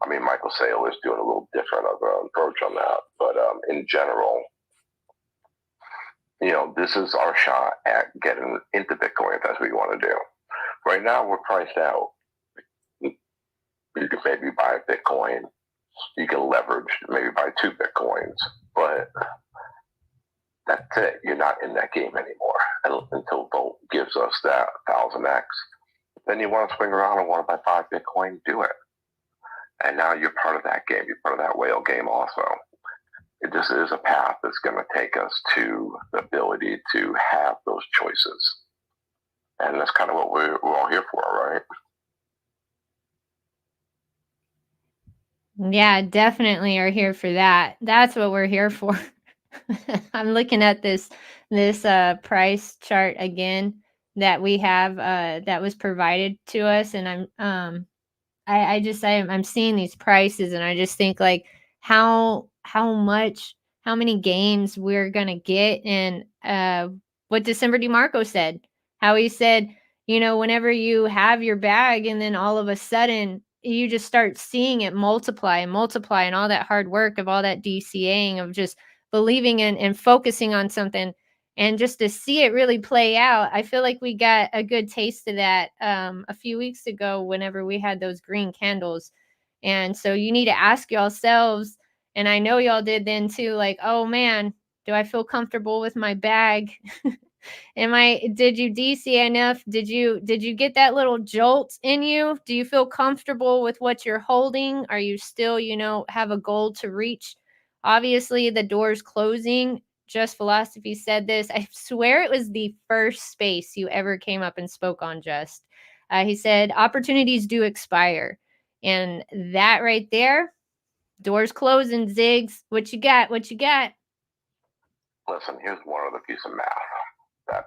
I mean, Michael Saylor is doing a little different of an approach on that, but in general, this is our shot at getting into Bitcoin if that's what you want to do. Right now, we're priced out. You can maybe buy a Bitcoin. You can leverage, maybe buy 2 Bitcoins, but that's it. You're not in that game anymore. And until Volt gives us that 1000x, then you want to swing around and want to buy 5 Bitcoin, do it. And now you're part of that game. You're part of that whale game also. This is a path that's going to take us to the ability to have those choices. And that's kind of what we're all here for, right? Yeah, definitely are here for that. That's what we're here for. I'm looking at this price chart again that we have that was provided to us, and I'm seeing these prices, and I just think like how many games we're gonna get, and what December DeMarco said, how he said, whenever you have your bag and then all of a sudden you just start seeing it multiply and multiply, and all that hard work of all that DCAing of just believing in and focusing on something, and just to see it really play out. I feel like we got a good taste of that a few weeks ago whenever we had those green candles. And so you need to ask yourselves, and I know y'all did then too, like, oh man, do I feel comfortable with my bag? Did you DC enough? Did you get that little jolt in you? Do you feel comfortable with what you're holding? Are you still, have a goal to reach? Obviously, the door's closing. Just Philosophy said this. I swear it was the first space you ever came up and spoke on, Just. He said, opportunities do expire. And that right there, door's closing, Ziggs. What you got? What you got? Listen, here's one other piece of math that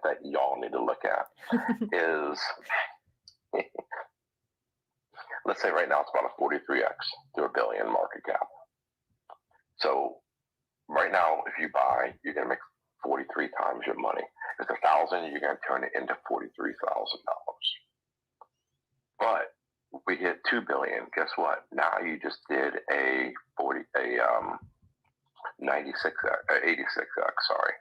that y'all need to look at is, let's say right now it's about a 43x to $1 billion market cap. So right now, if you buy, you're going to make 43 times your money. If it's 1,000, you're going to turn it into $43,000. But we hit 2 billion. Guess what? Now you just did a 86x. Sorry.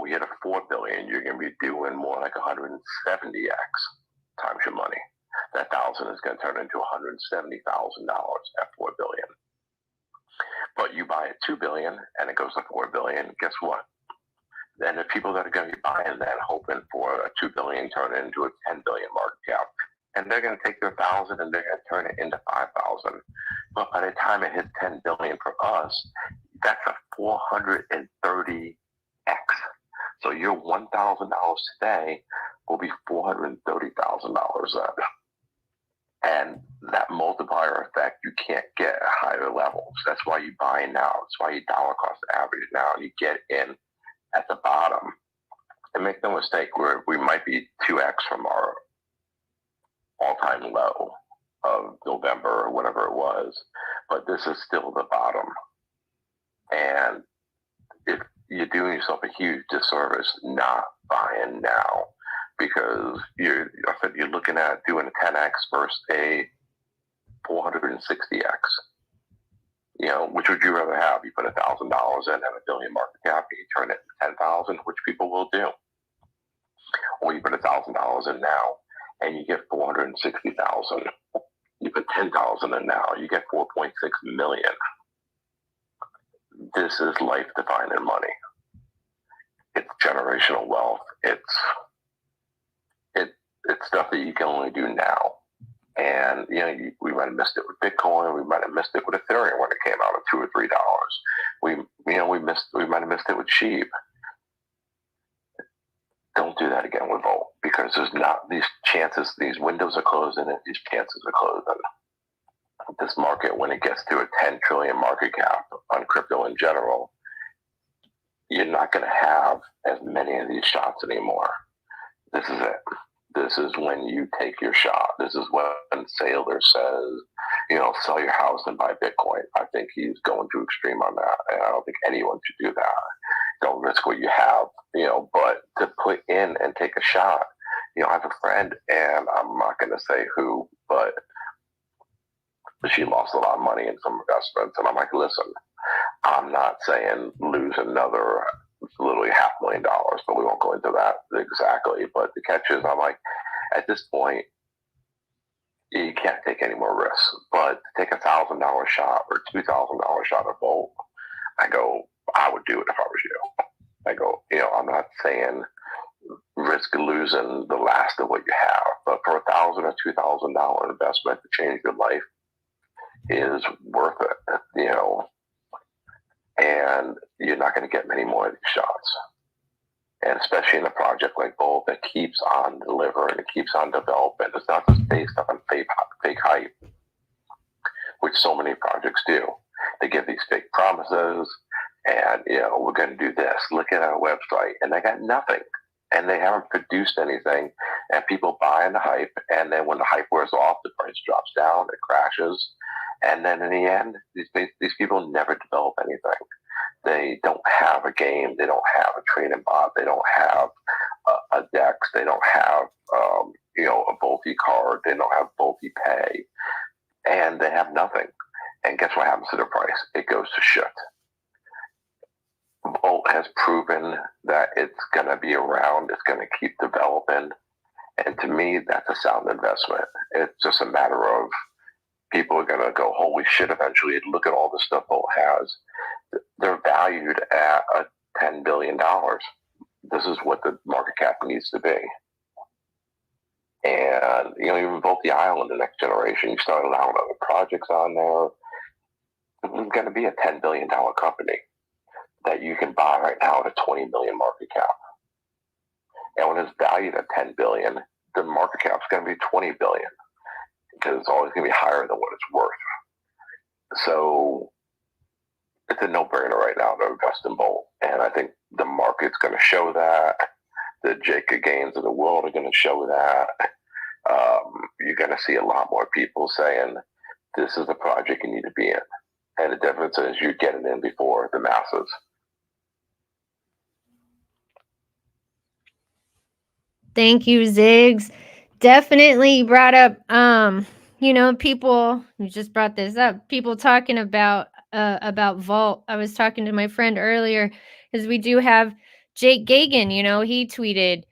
We hit a 4 billion. You're going to be doing more like 170x times your money. That 1,000 is going to turn into $170,000 at 4 billion. But you buy at 2 billion and it goes to 4 billion. Guess what? Then the people that are going to be buying that, hoping for a 2 billion turn it into a 10 billion market cap, and they're going to take their 1,000 and they're going to turn it into 5,000. But by the time it hits 10 billion for us, that's a 430x. So your $1,000 today will be $430,000 then. And that multiplier effect you can't get at higher levels. That's why you buy now. That's why you dollar cost average now. And you get in at the bottom. And make no mistake, we might be 2x from our all-time low of November or whatever it was. But this is still the bottom. And if you're doing yourself a huge disservice not buying now, because you're looking at doing a 10x versus a 460x. You know, which would you rather have? You put $1,000 in and $1 billion market cap, and you turn it into 10,000, which people will do. Or you put $1,000 in now and you get 460,000. You put 10,000 in now, you get 4.6 million. This is life-defining money. It's generational wealth. It's stuff that you can only do now. And, you know, we might have missed it with Bitcoin. We might have missed it with Ethereum when it came out at $2 or $3. We might have missed it with Sheep. Don't do that again with Volt, because there's not these chances. These windows are closing and these chances are closing. This market, when it gets to a 10 trillion market cap on crypto in general, you're not going to have as many of these shots anymore. This is it. This is when you take your shot. This is when Saylor says, you know, sell your house and buy Bitcoin. I think he's going too extreme on that. And I don't think anyone should do that. Don't risk what you have, you know, but to put in and take a shot. You know, I have a friend, and I'm not going to say who, but she lost a lot of money in some investments. And I'm like, listen, I'm not saying lose another literally $500,000, but we won't go into that exactly. But the catch is, I'm like, at this point, you can't take any more risks. But to take $1,000 shot or $2,000 shot of Volt, I go, I would do it if I was you. I go, you know, I'm not saying risk losing the last of what you have, but for $1,000 or $2,000 investment to change your life is worth it, you know. And you're not going to get many more of these shots. And especially in a project like Volt that keeps on delivering, it keeps on developing. It's not just based on fake hype, which so many projects do. They give these fake promises, and, you know, we're going to do this. Look at our website. And they got nothing. And they haven't produced anything. And people buy in the hype. And then when the hype wears off, the price drops down, it crashes. And then in the end, these people never develop anything. They don't have a game. They don't have a trading bot. They don't have a DEX. They don't have, you know, a Volty card. They don't have Volty Pay. And they have nothing. And guess what happens to their price? It goes to shit. Volt has proven that it's going to be around. It's going to keep developing. And to me, that's a sound investment. It's just a matter of people are going to go, holy shit, eventually. Look at all the stuff Volt has. They're valued at $10 billion. This is what the market cap needs to be. And, you know, even Volt-Inu, the next generation, you start allowing other projects on there. It's going to be a $10 billion company that you can buy right now at a 20 million market cap. And when it's valued at 10 billion, the market cap is going to be 20 billion, because it's always going to be higher than what it's worth. So it's a no-brainer right now to invest in Volt. And I think the market's going to show that. The Jacob Gaines of the world are going to show that. You're going to see a lot more people saying, this is the project you need to be in. And the difference is you're getting in before the masses. Thank you, Ziggs. Definitely brought up, you know, people, you just brought this up, people talking about Volt. I was talking to my friend earlier, because we do have Jake Gagan, you know, he tweeted,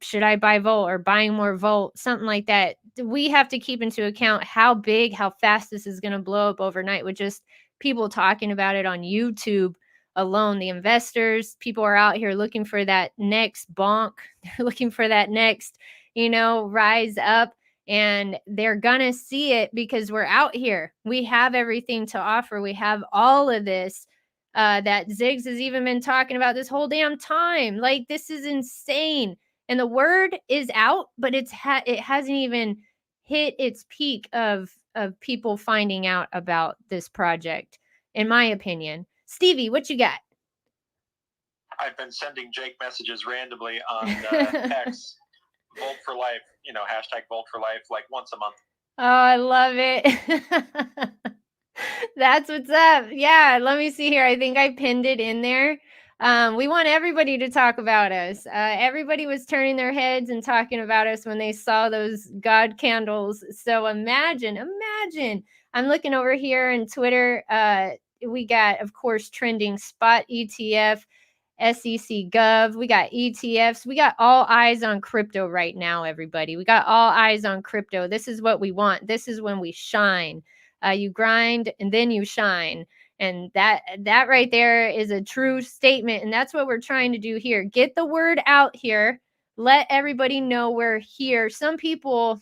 should I buy Volt or buying more Volt, something like that. We have to keep into account how big, how fast this is going to blow up overnight with just people talking about it on YouTube alone. The investors, people are out here looking for that next bonk. They're looking for that next, rise up. And they're going to see it because we're out here. We have everything to offer. We have all of this that Ziggs has even been talking about this whole damn time. Like, this is insane. And the word is out, but it hasn't even hit its peak of people finding out about this project, in my opinion. Stevie, what you got? I've been sending Jake messages randomly on X, Volt for Life, hashtag Volt for Life, like once a month. Oh, I love it. That's what's up. Yeah, let me see here. I think I pinned it in there. We want everybody to talk about us. Everybody was turning their heads and talking about us when they saw those God candles. So imagine. I'm looking over here in Twitter. We got, of course, trending spot ETF, SEC Gov. We got ETFs. We got all eyes on crypto right now, everybody. We got all eyes on crypto. This is what we want. This is when we shine. You grind and then you shine. And that right there is a true statement. And that's what we're trying to do here. Get the word out here. Let everybody know we're here. Some people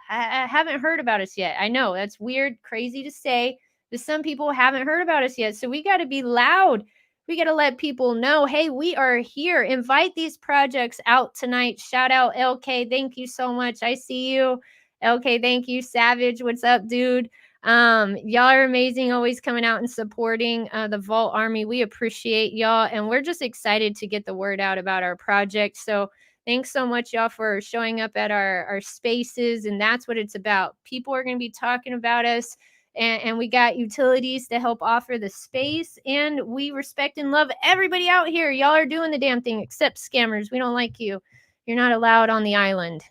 haven't heard about us yet. I know that's weird, crazy to say, but some people haven't heard about us yet. So we got to be loud. We got to let people know, hey, we are here. Invite these projects out tonight. Shout out LK. Thank you so much. I see you. LK, thank you. Savage, what's up, dude? Y'all are amazing, always coming out and supporting the Vault Army. We appreciate y'all, and we're just excited to get the word out about our project. So thanks so much, y'all, for showing up at our spaces, and that's what it's about. People are going to be talking about us, and we got utilities to help offer the space, and we respect and love everybody out here. Y'all are doing the damn thing, except scammers. We don't like you. You're not allowed on the island.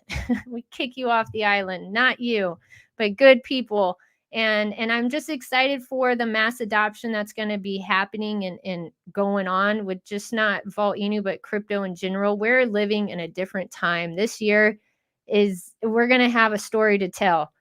We kick you off the island, not you, but good people. And I'm just excited for the mass adoption that's going to be happening and going on with just not Volt-Inu, but crypto in general. We're living in a different time. This year we're going to have a story to tell.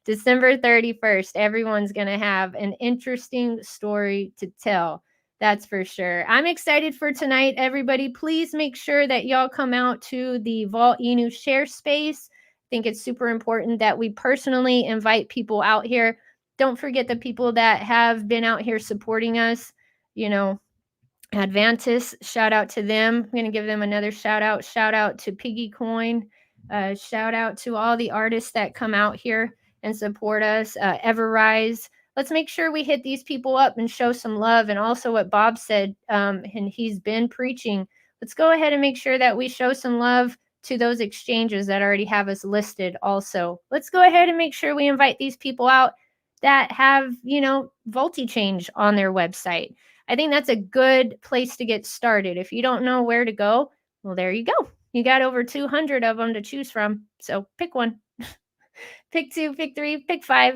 December 31st, everyone's going to have an interesting story to tell. That's for sure. I'm excited for tonight, everybody. Please make sure that y'all come out to the Volt-Inu share space. I think it's super important that we personally invite people out here. Don't forget the people that have been out here supporting us. Advantis, shout out to them. I'm going to give them another shout out. Shout out to Piggy Coin. Shout out to all the artists that come out here and support us. Everrise. Let's make sure we hit these people up and show some love. And also what Bob said, and he's been preaching. Let's go ahead and make sure that we show some love to those exchanges that already have us listed also. Let's go ahead and make sure we invite these people out that have, Volti-Change on their website. I think that's a good place to get started. If you don't know where to go, well, there you go. You got over 200 of them to choose from. So pick one. Pick two, pick three, pick five.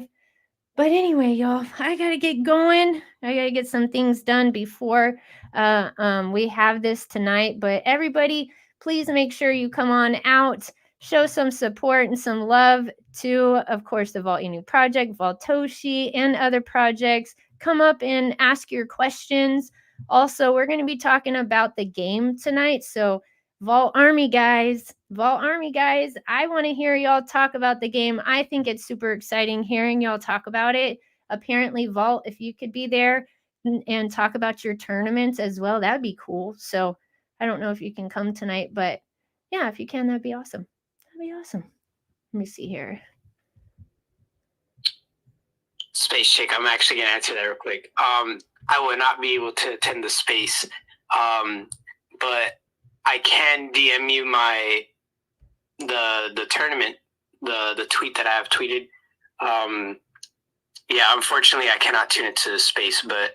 But anyway, y'all, I got to get going. I got to get some things done before we have this tonight. But everybody, please make sure you come on out, show some support and some love to, of course, the Volt-Inu project, Voltoshi, and other projects. Come up and ask your questions. Also, we're going to be talking about the game tonight. So Vault Army guys, I want to hear y'all talk about the game. I think it's super exciting hearing y'all talk about it. Apparently, Vault, if you could be there and talk about your tournaments as well, that'd be cool. So I don't know if you can come tonight, but yeah, if you can, that'd be awesome. Let me see here. Space Chick, I'm actually going to answer that real quick. I will not be able to attend the space, but I can DM you the tournament, the tweet that I have tweeted. Yeah, unfortunately, I cannot tune into the space, but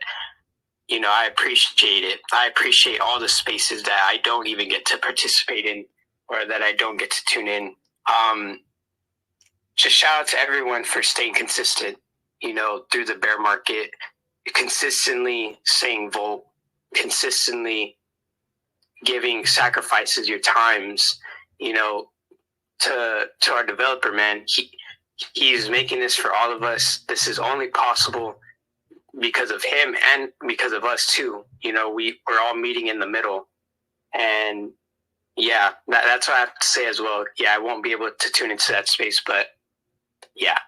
I appreciate it. I appreciate all the spaces that I don't even get to participate in or that I don't get to tune in. Just shout out to everyone for staying consistent, through the bear market, consistently saying Volt, consistently giving sacrifices, your times, to our developer, man. He's making this for all of us. This is only possible because of him and because of us too. You know, we're all meeting in the middle. And yeah, that's what I have to say as well. Yeah, I won't be able to tune into that space, but yeah.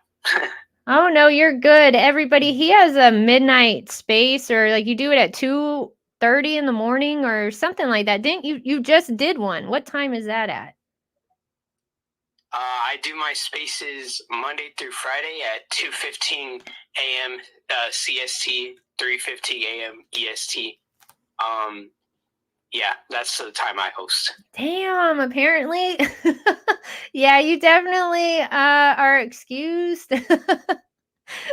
Oh no, you're good. Everybody, he has a midnight space, or like you do it at 2:30 in the morning or something like that. Didn't you? You just did one. What time is that at? I do my spaces Monday through Friday at 2:15 a.m. CST, 3:15 a.m. EST. Yeah, that's the time I host. Damn, apparently. Yeah, you definitely are excused.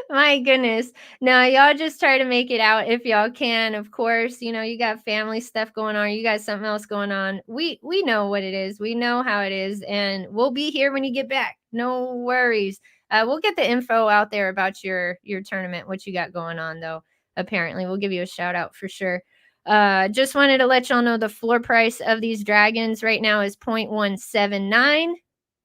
My goodness. No, y'all just try to make it out if y'all can. Of course, you know, you got family stuff going on. You got something else going on. We know what it is. We know how it is. And we'll be here when you get back. No worries. We'll get the info out there about your tournament, what you got going on, though. Apparently, we'll give you a shout out for sure. Just wanted to let y'all know the floor price of these dragons right now is 0.179.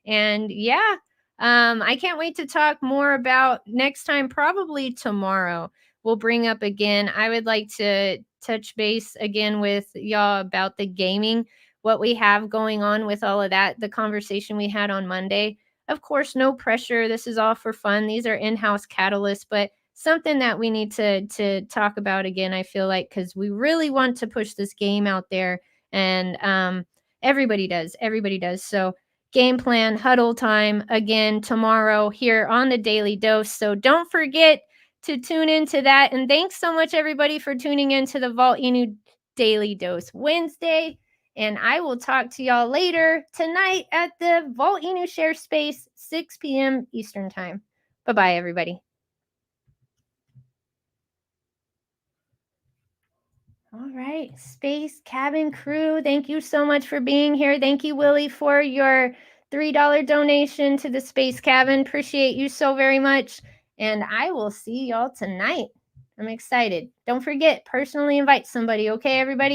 And yeah, I can't wait to talk more about next time, probably tomorrow. We'll bring up again. I would like to touch base again with y'all about the gaming, what we have going on with all of that, the conversation we had on Monday. Of course, no pressure. This is all for fun. These are in-house catalysts, but something that we need to talk about again, I feel like, because we really want to push this game out there, and everybody does. So game plan, huddle time again tomorrow here on the Daily Dose. So don't forget to tune into that. And thanks so much, everybody, for tuning into the Volt-Inu Daily Dose Wednesday. And I will talk to y'all later tonight at the Volt-Inu Share Space, 6 p.m. Eastern Time. Bye-bye, everybody. All right, Space Cabin crew, thank you so much for being here. Thank you, Willie, for your $3 donation to the Space Cabin. Appreciate you so very much. And I will see y'all tonight. I'm excited. Don't forget, personally invite somebody, okay, everybody?